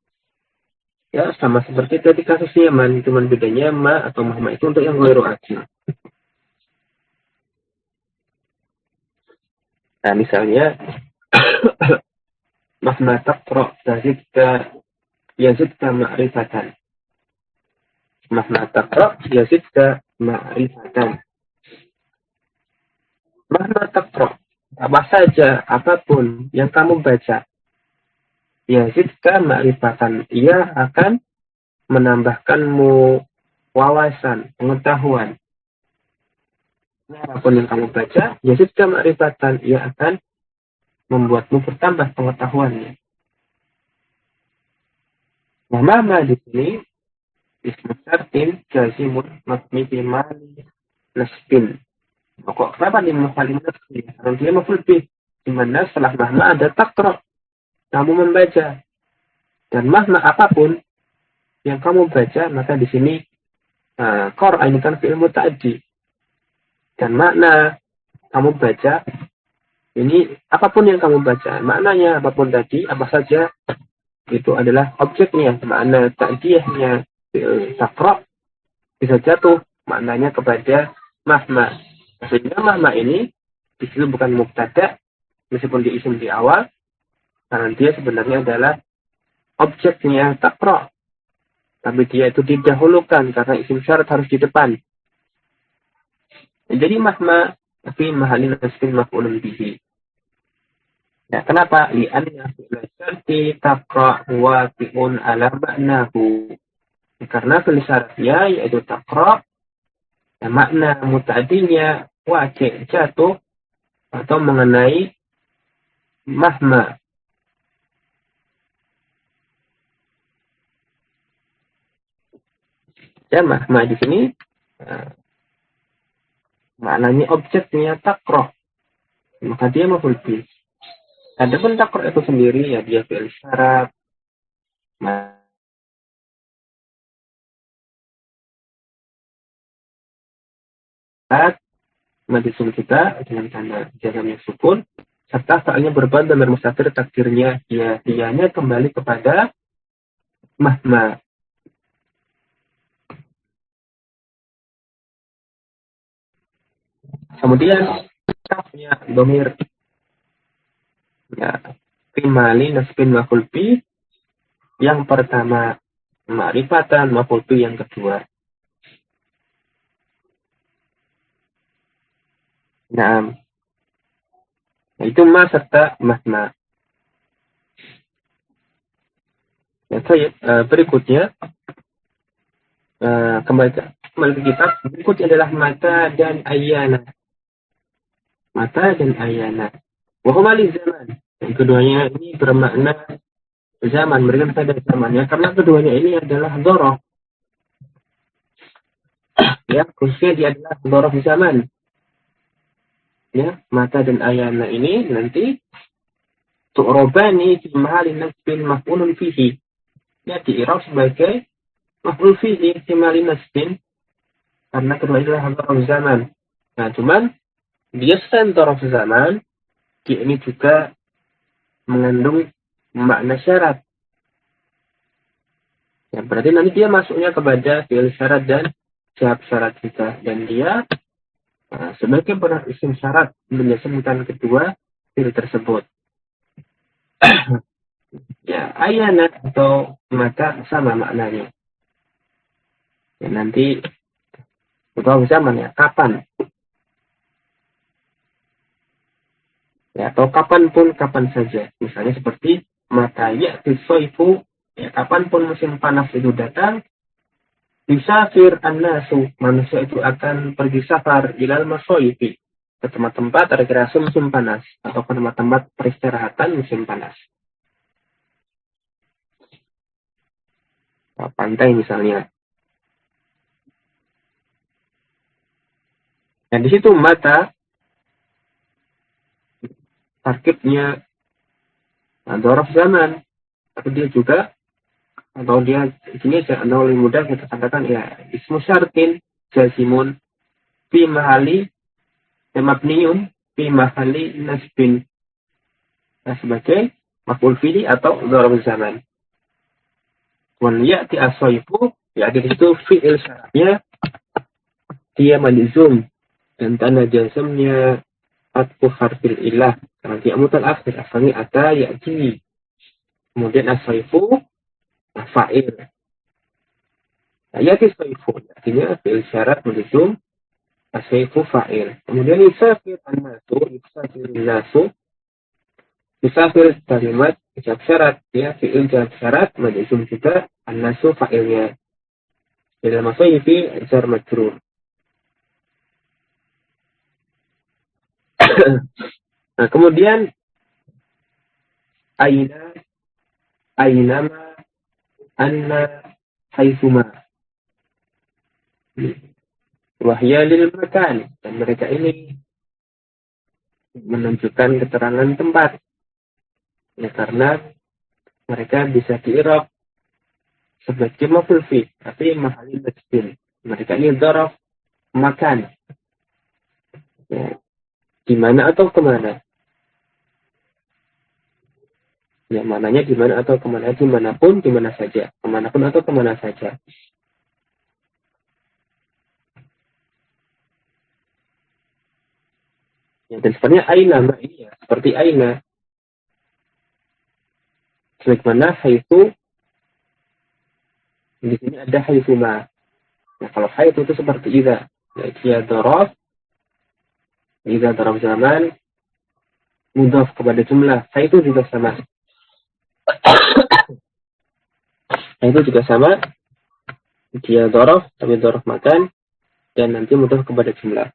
[SPEAKER 1] Ya, sama seperti tadi kasusnya man, cuman bedanya ma atau mahma itu untuk yang ghairu akil. Nah, misalnya mahma taqra yazidka ma'rifatan. Mahma taqra yazidka ma'rifatan. Mahma taqra, apa saja, apapun yang kamu baca. yazidka ma'rifatan, ia akan menambahkanmu wawasan, pengetahuan. Apapun yang kamu baca, yazidka ma'rifatan, ia akan membuatmu bertambah pengetahuannya. Nah, ma di sini ismu syartin jazimun mabni fi mali nasbin. Kok kenapa di maf'ul nasbin? Karena dia maf'ul bih, di mana setelah mahma ada taqra, kamu membaca. Dan mahma apapun yang kamu baca, maka di sini qara ini kan fi'il muta'addi. Dan makna kamu baca ini apapun yang kamu baca, maknanya apapun tadi, apa saja itu adalah objeknya, makna ta'diyahnya taqra bisa jatuh maknanya kepada mahma. Sehingga mahma ini di situ bukan mubtada meskipun di isim di awal, karena dia sebenarnya adalah objeknya taqra. Tapi dia itu didahulukan karena isim syarat harus di depan. Jadi mahma tapi mahalin nasbin maf'ulun bihi. Ya, kenapa? Li'anna fi'la syarti taqra waqi'un ala ma'nahu. Karena fi'il syaratnya yaitu taqra, ya, makna muta'adinya waqi' jatuh atau mengenai mahma. Ya, mahma di sini maknanya objeknya taqra. Maka dia maf'ul bih. Adapun taqra itu sendiri ya dia fi'il syarat. Madisul kita dengan tanda jazamnya sukun serta fa'ilnya berubah dan bermusafir takdirnya dianya kembali kepada mahma. Kemudian kafnya domir ya fi nasbin maf'ul bih, yang pertama ma'rifatan, maf'ul bih yang kedua. Nah, itu ma serta mahma. Ya, berikutnya kembali ke kitab. Berikutnya adalah mata dan ayana. Mata dan ayana. Wahuma li zaman. Yang keduanya ini bermakna zaman, berikan pada zamannya, karena keduanya ini adalah dzaraf. Ya, khususnya dia adalah dzaraf zaman. Ya, mata dan ayana ini nanti tu'robani fi mahali nasbin maf'ulun fihi. Ya, di'irab sebagai maf'ul fihi fi mahali nasbin, karena kedua adalah dzaraf zaman. Nah, cuman dia selain dzaraf zaman, dia ini juga mengandung makna syarat. Ya, berarti nanti dia masuknya kepada fi'il syarat dan jawab syarat juga. Dan dia sebagai peran isim syarat menjasimkan kedua fi'il tersebut. Ya, ayana atau mata sama maknanya. Ya, nanti beberapa zaman ya, kapan. Ya, atau kapanpun, kapan saja. Misalnya seperti mata ya'ti shayfu, ya, kapanpun musim panas itu datang, yusafir an-nasu, manusia itu akan pergi safar ilal masyayfi, ke tempat-tempat rekreasi musim panas atau ke tempat-tempat peristirahatan musim panas. Nah, pantai misalnya. Nah, di situ mata tarkibnya dzaraf zaman, tapi dia juga atau dia ini atau lebih mudah kita katakan ya ismu syartin jazimun fi mahali mabniun fi mahali nasbin, nah, sebagai maf'ul fihi atau dzaraf zaman. Wan ya'ti as-sayfu, ya di situ fi'il syaratnya dia malizum dan tanda jazamnya atfu harfil ilah karena dia mutal akhir asalnya ata ya'ti. Kemudian as-sayfu fa'il. Nah, ya'ti as-sayfu artinya fi'il syarat malizum, as-sayfu fa'il. Kemudian yusafir an-nasu, yusafir an-nasu, yusafir kalimat jawab syarat, ya, fi'il jawab syarat, majzum juga, an-nasu fa'ilnya. Dalam masuk fi jar majrur. Nah, kemudian aina, ainama, anna, haitsuma. Wahya lil makan, dan mereka ini menunjukkan keterangan tempat. Ya, karena mereka bisa di-i'rab sebagai maf'ul fi, tapi mahalil majzum. Mereka ini dzaraf makan. Ya, di mana atau kemana? Ya, mananya di mana atau kemana? Dimanapun, di mana saja. Kemanapun atau kemana saja. Ya, dan sebenarnya aina, ini ya, seperti aina. Sebagaimana haitsu, di sini ada haitsuma. Nah, kalau haitsu itu seperti idza. Ya, dia dzaraf, idza dzaraf zaman, mudhaf kepada jumlah. Haitsu juga sama. Haitsu juga sama. Dia dzaraf, tapi dzaraf makan, dan nanti mudhaf kepada jumlah.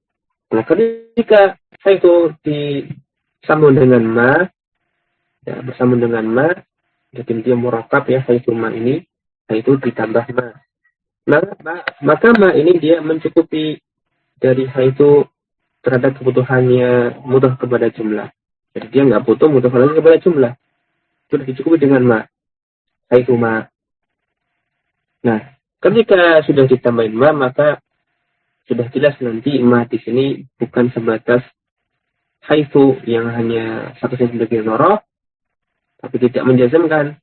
[SPEAKER 1] Nah, ketika haitsu disambung dengan ma, ya, bersambung dengan ma, jadi dia murakab, ya, haitsuma ini, haitsu ditambah ma. Maka ma ini dia mencukupi dari haitsu terhadap kebutuhannya mudhaf kepada jumlah. Jadi dia nggak butuh mudhaf lagi kepada jumlah. Sudah dicukupi dengan ma, haitsuma. Nah, ketika sudah ditambahin ma, maka sudah jelas nanti ma di sini bukan sebatas haitsu yang hanya statusnya sebagai dzaraf, tapi tidak menjazmkan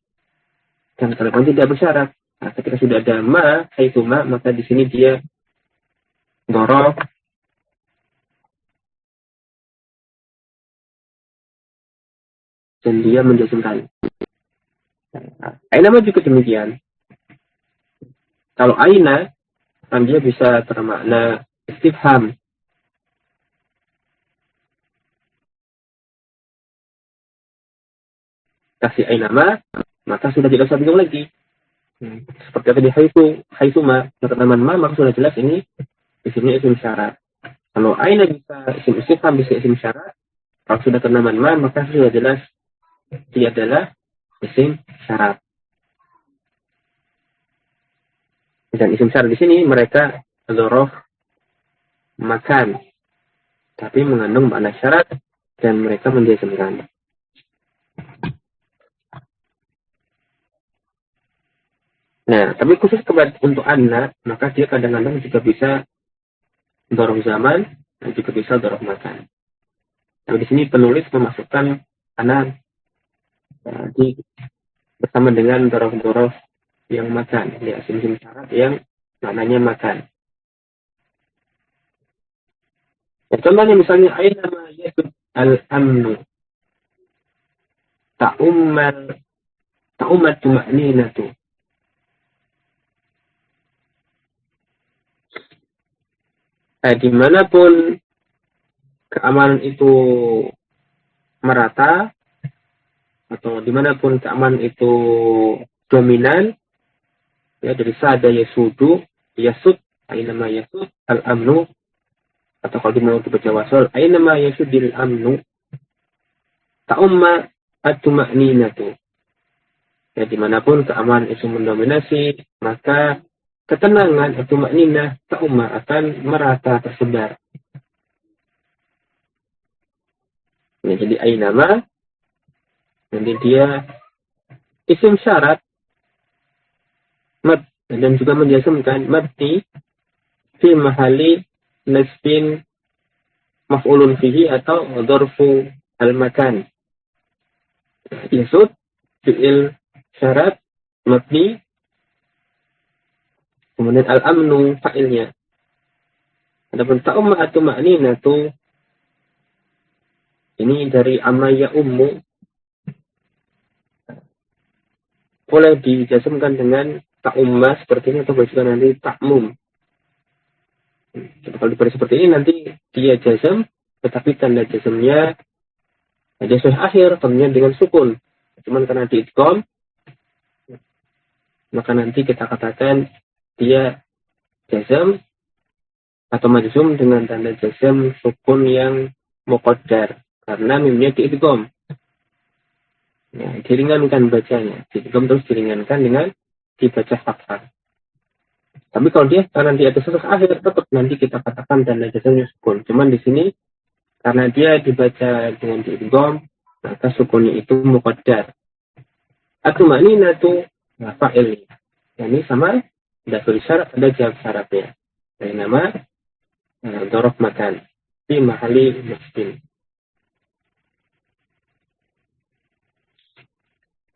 [SPEAKER 1] dan kalaupun tidak bersyarat. Nah, ketika sudah ada ma, haitsuma, maka di sini dia dzaraf dan dia menjazmkan. Aina juga demikian. Kalau aina, kan dia bisa bermakna istifham. Kasih aina ma, maka sudah tidak usah bingung lagi. Seperti tadi haitsuma, keterangan ma, maka sudah jelas ini di sini isim syarat. Kalau aina bisa isim istifham, bisa isim syarat. Kalau sudah keterangan ma, maka sudah jelas dia adalah isim syarat. Dan isim syarat di sini mereka dzaraf makan, tapi mengandung makna syarat dan mereka menjazmkan. Nah, tapi khusus untuk anna, maka dia kadang-kadang juga bisa dzaraf zaman dan juga bisa dzaraf makan. Tapi di sini penulis memasukkan anna bersama dengan dzaraf-dzaraf yang makan, ya, isim syarat yang maknanya makan. Ya, contohnya misalnya aina ma yasud al-amnu ta'ummat tuma'ninatu. Dimanapun keamanan itu merata, atau dimanapun keamanan itu dominan, ya, dari sada yasudu, yasud, ainama yasud, al-amnu, atau kalau dimana dibaca wasol, ainama yasudil amnu, ta'umma at-tuma'ninatu. Ya, dimanapun keamanan itu mendominasi, maka ketenangan atau maknina ta'umma akan merata tersebar. Ya, jadi ainama, nanti dia isim syarat mad dan juga menjazmkan mabni fi mahali nasbin maf'ulun fihi atau dzarfu al-makan. Yasud fi'il syarat mabni, kemudian al-amnu fa'ilnya. Adapun ta'umma atau ma'ninatu ini dari amaya ummu, boleh dijazmkan dengan ta'umma seperti ini atau juga nanti ta'mum. Kalau diberi seperti ini nanti dia jazm, tetapi tanda jazmnya jazm akhir tentunya dengan sukun. Cuman karena diidgham, maka nanti kita katakan dia jazm atau majzum dengan tanda jazm sukun yang muqaddar karena mimnya diidgham. Ya, diringankan bacanya. Diidgham terus diringankan dengan dibaca fathah. Tapi kalau dia karena dia ada sukun akhir, tetap nanti kita katakan tanda jazmnya sukun. Cuman di sini karena dia dibaca dengan diidgham, maka sukunnya itu muqaddar. At-tumaninatu fa'il. Ini sama ada syarat, ada jawab syaratnya. Dari nama dorob makan di mahali miskin.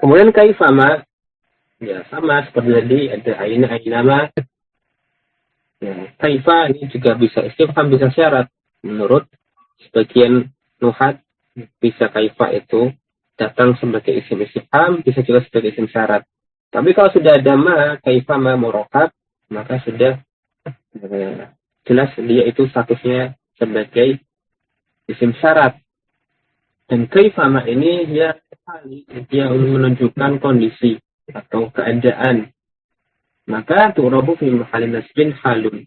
[SPEAKER 1] Kemudian kaifama, ya sama seperti tadi ada aina ainama. Ya, kaifa ini juga bisa istifham, bisa syarat. Menurut sebagian nuhat, bisa kaifa itu datang sebagai isim istifham, bisa juga sebagai isim syarat. Tapi kalau sudah ada ma, kaifa ma murokab, maka sudah jelas dia itu statusnya sebagai isim syarat. Dan kaifama ini dia menunjukkan kondisi atau keadaan. Maka tu'rabu fi mahalli nasbin halun.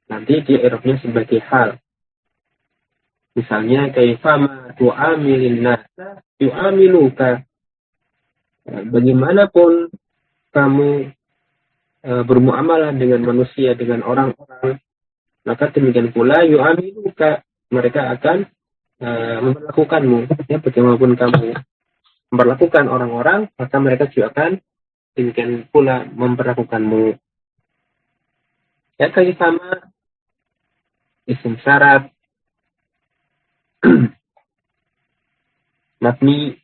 [SPEAKER 1] Nanti dia i'rabnya sebagai hal. Misalnya kaifama tu'amilin nasa yu'amiluka. Bagaimanapun kamu bermuamalah dengan manusia, dengan orang-orang, maka demikian pula yu'amiluka, mereka akan memperlakukanmu. Ya, bagaimanapun kamu memperlakukan orang-orang, maka mereka juga akan demikian pula memperlakukanmu. Ya, kayak sama isim syarat mabni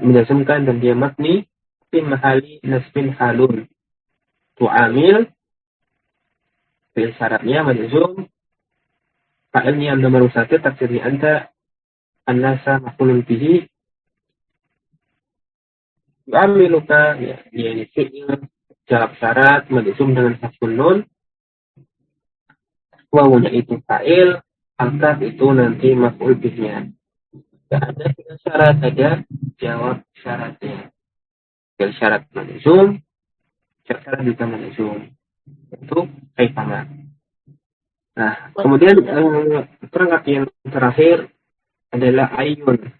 [SPEAKER 1] menjazmkan dan dia mabni fi mahali nasbin halun. Tu'amil fi'il syaratnya majzum, fa'ilnya nomor 1 takdirnya anta, an-nasa maf'ulun bihi. Yu'amiluka, ya, dia ini fi'il jawab syarat majzum dengan hasbun nun, wawunya itu fa'il, angkat itu nanti maf'ul bihnya. Ada fi'il syarat, ada jawab syaratnya. Fi'il syarat majzum, jawab syarat juga majzum. Itu kaifama. Nah, kemudian perangkat yang terakhir adalah ayun.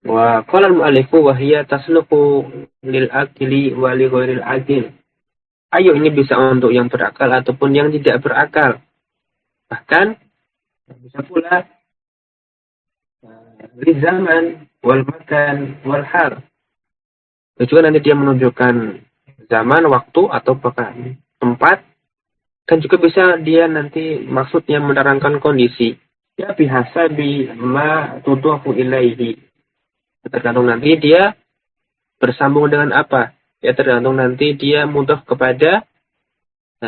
[SPEAKER 1] Wa qala al-mu'allifu wa hiya tasluhu lil akili wa li ghairil akil. Ayo ini bisa untuk yang berakal ataupun yang tidak berakal. Bahkan bisa pula li zaman wal makan wal hal. Itu juga nanti dia menunjukkan zaman, waktu atau bahkan tempat. Dan juga bisa dia nanti maksudnya menerangkan kondisi. Ya bihasabi ma tuduhu ilaihi. Tergantung nanti dia bersambung dengan apa. Ya tergantung nanti dia mudhaf kepada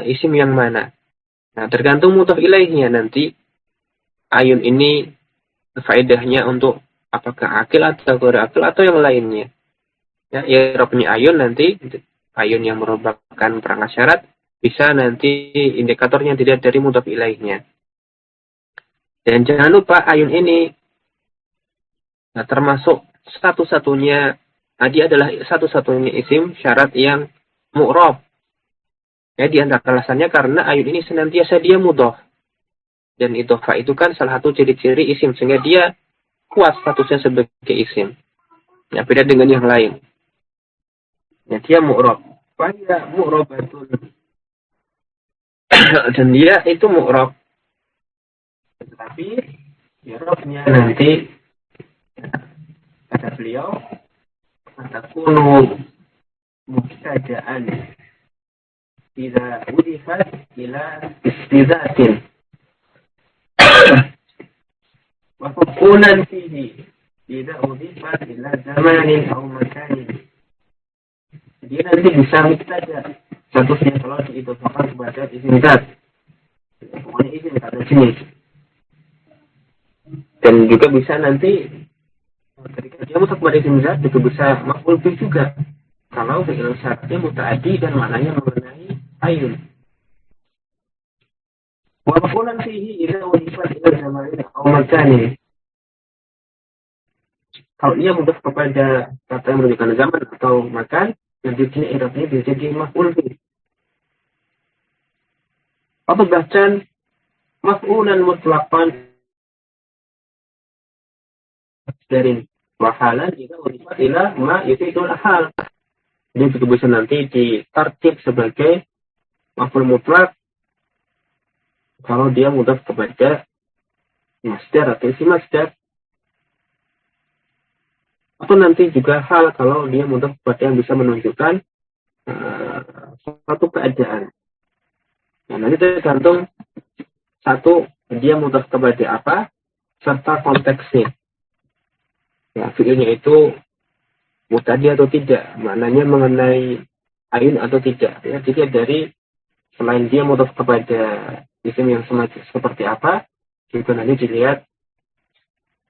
[SPEAKER 1] isim yang mana. Nah tergantung mudhaf ilaihinya nanti. Ayun ini faedahnya untuk apakah akil atau ghair akil atau yang lainnya. Ya i'rabnya ayun nanti. Ayun yang merupakan perangkat syarat. Bisa nanti indikatornya dilihat dari mudhaf ilaihnya. Dan jangan lupa ayun ini termasuk satu-satunya, dia adalah satu-satunya isim syarat yang mu'rab. Ya, di antara alasannya karena ayun ini senantiasa dia mudhaf. Dan idhofah itu kan salah satu ciri-ciri isim, sehingga dia kuat statusnya sebagai isim. Ya, beda dengan yang lain. Ya, dia mu'rab. Fahiyya mu'rabatun. Dan dia itu mu'rab. Tetapi i'rabnya nanti kata beliau takunu mubtada'an idza udifat ila istidatin wa faqulan fihi idza udifat ila zamanin aw makanin. Dia nanti bisa mubtada statusnya kalau diidhofahkan kepada isim zat. Pokoknya isim zat jenis. Dan juga bisa nanti ketika dia mudhaf kepada isim zat itu bisa maf'ul bih juga. Kalau fi'il syaratnya muta'addi dan maknanya mengenai ayun. Wa maf'ulan fihi idza udifat ila zamanin aw makanin. Kalau ia mudhaf kepada kata yang menunjukkan zaman atau makan, nanti sini i'rabnya bisa jadi maf'ul bih. Atau bahkan maf'ulan mutlaqan dari wahalan jika udifat ila ma yufidul hal. Ini juga bisa nanti ditartib sebagai maf'ul mutlak kalau dia mudhaf kepada masdar atau isi masdar. Atau nanti juga hal kalau dia mudhaf kepada yang bisa menunjukkan suatu keadaan. Nah, nanti tergantung satu dia mudhaf kepada apa serta konteksnya. Ya, fiilnya itu mubtadi atau tidak, maknanya mengenai ayun atau tidak. Ya, jadi dari selain dia mudhaf kepada isim yang semacam seperti apa, juga nanti dilihat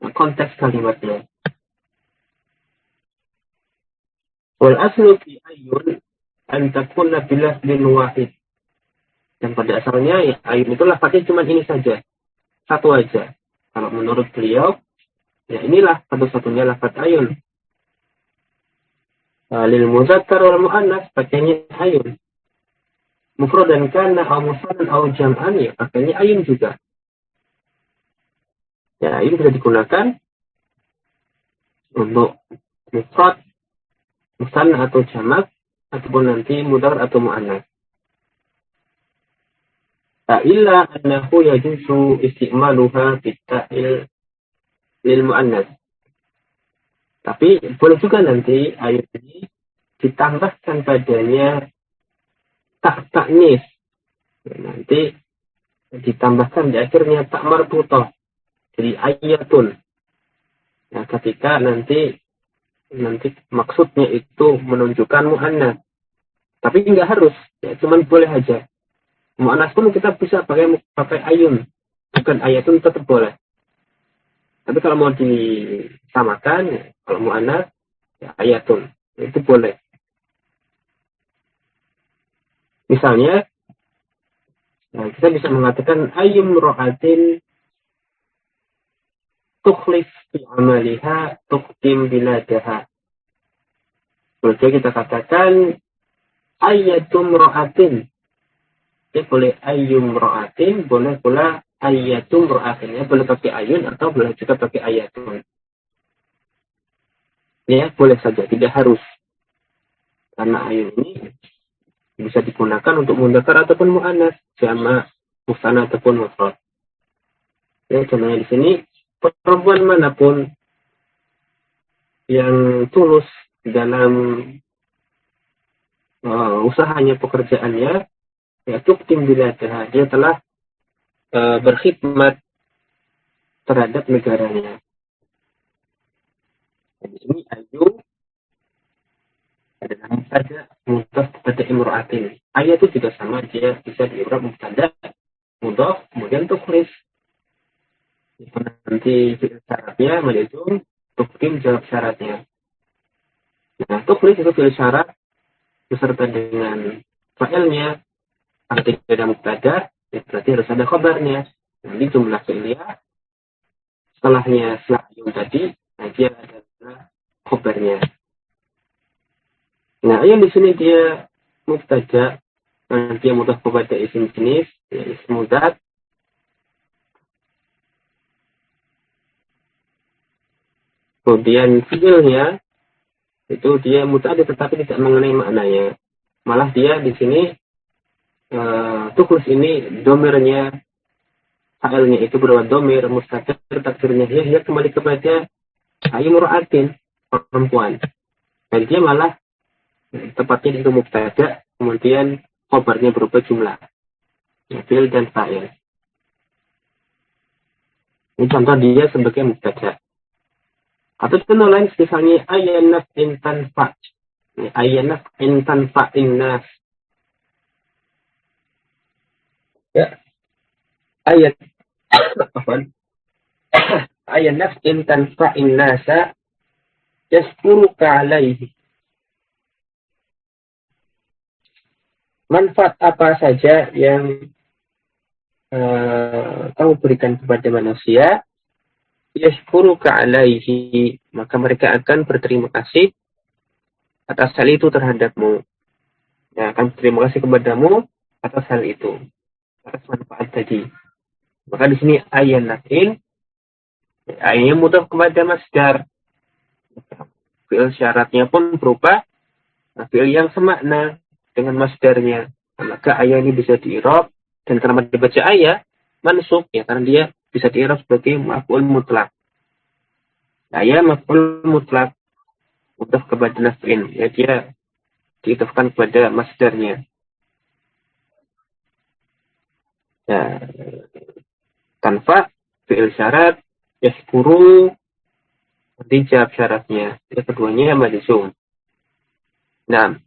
[SPEAKER 1] konteks kalimatnya. Wal aslu fi ayun an takuna bilafdin wahid. Dan pada asalnya ya, ayun itu lafaznya cuma ini saja. Satu aja. Kalau menurut beliau, ya inilah satu-satunya lafaz ayun. Lil muzakkar wal muannas pakainya ayun. Mufradan kana aw musannan aw jam'an ya pakainya ayun juga. Ya, ayun bisa digunakan untuk mufrad, musanna atau jamak ataupun nanti mudzakkar atau muannas. Illa annahu yajuzu isti'maluha bitta'il lil muannas. Tapi boleh juga nanti ayat ini ditambahkan padanya tak taknis. Nanti ditambahkan di akhirnya tak marbutoh. Jadi ayatun. Nah, ketika nanti maksudnya itu menunjukkan muannas. Tapi enggak harus, ya cuman boleh aja. Mu'annas pun kita bisa pakai ayun. Bukan ayatun tetap boleh. Tapi kalau mau disamakan, ya, kalau mu'annas, ya ayatun. Itu boleh. Misalnya, nah, kita bisa mengatakan ayum ro'atin tukhlif fi amaliha tuktim biladaha. Boleh kita katakan ayatum ro'atin. Jadi boleh ayum ro'atin, boleh pula ayatum ro'atin. Ya, boleh pakai ayun atau boleh juga pakai ayatun. Ya, boleh saja, tidak harus. Karena ayun ini bisa digunakan untuk mudzakkar ataupun mu'annas, jamak, musanna ataupun mufrad. Ya, contohnya di sini, perempuan manapun yang tulus dalam usahanya, pekerjaannya, ya tuktim biladaha, dia telah berkhidmat terhadap negaranya. Di sini ayu adalah mubtada mudhaf kepada imra'atin. Ayat itu juga sama, dia bisa di'rab mubtada mudhaf kemudian tuklis. Nanti syaratnya menjadi tuktim jawab syaratnya. Nah, tuklis itu fi'il syarat beserta dengan fa'ilnya. Artinya ada mubtada, ya berarti harus ada khabarnya. Nanti jumlah fi'liyah setelahnya selayun tadi, nah dia adalah khabarnya. Nah, yang di sini dia mubtada, dia mudhaf kepada isim jenis, ya isim mudhaf. Kemudian fi'ilnya itu dia mubtada tetapi tidak mengenai maknanya. Malah dia di sini tukus ini domirnya, fa'ilnya itu berupa domir mustatir, takdirnya dia kembali kepada ayu mura'atin, perempuan. Dan dia malah tepatnya itu mubtada, kemudian khabarnya berupa jumlah, fi'il dan fa'il. Ini contoh dia sebagai mubtada. Atau contoh lain misalnya ayanaf intan fa', ayanaf intan fa'in nas. Ya, ayat ayat nafsin tanfa'in nasa yaskuruka alaihi. Manfaat apa saja yang kamu berikan kepada manusia, yashkuruka alaihi, maka mereka akan berterima kasih atas hal itu terhadapmu. Ya, akan berterima kasih kepadamu atas hal itu, atas manfaat tadi. Maka di sini ayan nakin, ayatnya mudhaf kepada masdar. Fi'il syaratnya pun berupa fi'il yang semakna dengan masdarnya. Maka ayat ini bisa di-i'rab, dan kenapa dibaca ayat mansub, ya karena dia bisa di-i'rab sebagai maf'ul mutlak. Ayat maf'ul mutlak, mudhaf kepada naf'in, ya dia diidhafkan kepada masdarnya. Ya, tanpa fi'il syarat, yashkuru, dijawab syaratnya. Yang keduanya majzum. Nah,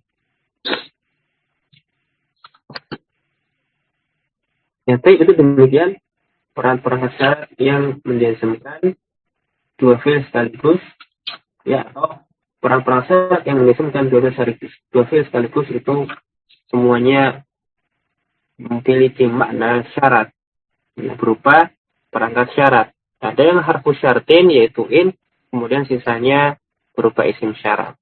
[SPEAKER 1] nyata itu demikian peran-peran syarat yang menjazmkan dua fi'il sekaligus, ya, atau peran-peran syarat yang menjazmkan dua fi'il sekaligus itu semuanya memiliki makna syarat berupa perangkat syarat. Ada yang harfu syartin yaitu in, kemudian sisanya berupa isim syarat.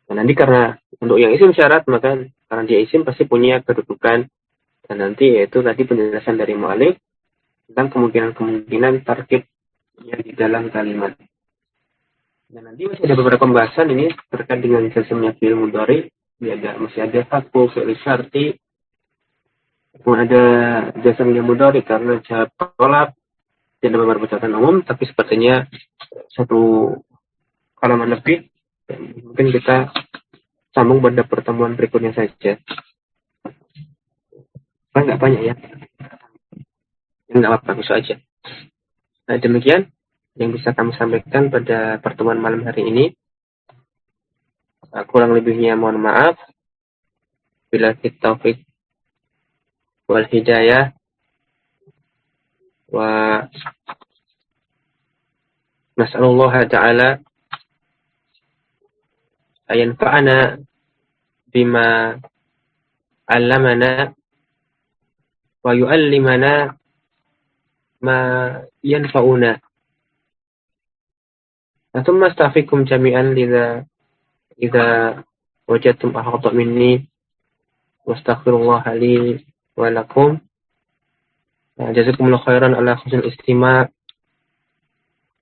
[SPEAKER 1] Nah, nanti karena untuk yang isim syarat, maka karena dia isim pasti punya kedudukan, dan nanti yaitu tadi penjelasan dari mu'alif tentang kemungkinan tarkib yang di dalam kalimat. Dan nanti masih ada beberapa pembahasan ini terkait dengan jazmnya fi'il mudhari. Masih ada harfu fi'il syarti, kemudian ada jazmnya mudhari karena jawab tolak, dan beberapa catatan umum, tapi sepertinya satu halaman lebih. Dan mungkin kita sambung pada pertemuan berikutnya saja. Nggak banyak ya. Nggak apa-apa, bisa aja. Nah, demikian yang bisa kami sampaikan pada pertemuan malam hari ini. Kurang lebihnya mohon maaf. Bila taufik wal hidayah. Wa nas'alullah ta'ala ayanfa'ana bima 'allamana wa yu'allimana ma yanfa'una. Thumma astaghfirukum jami'an idza wajadtum akhta minni wastaghfirullah li wa lakum. Jazakumullahu khairan ala husnil istima'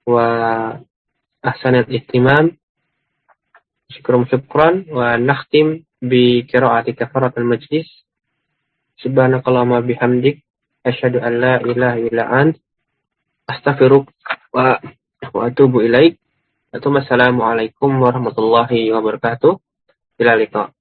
[SPEAKER 1] wa ahsanil ihtimam. Syukran wa nakhtim bi qira'ati kafaratul majlis. Subhanakallahumma bihamdik asyhadu an la ilaha illa ant astaghfiruka wa atubu ilaik. Assalamualaikum warahmatullahi wabarakatuh. Ila liqa.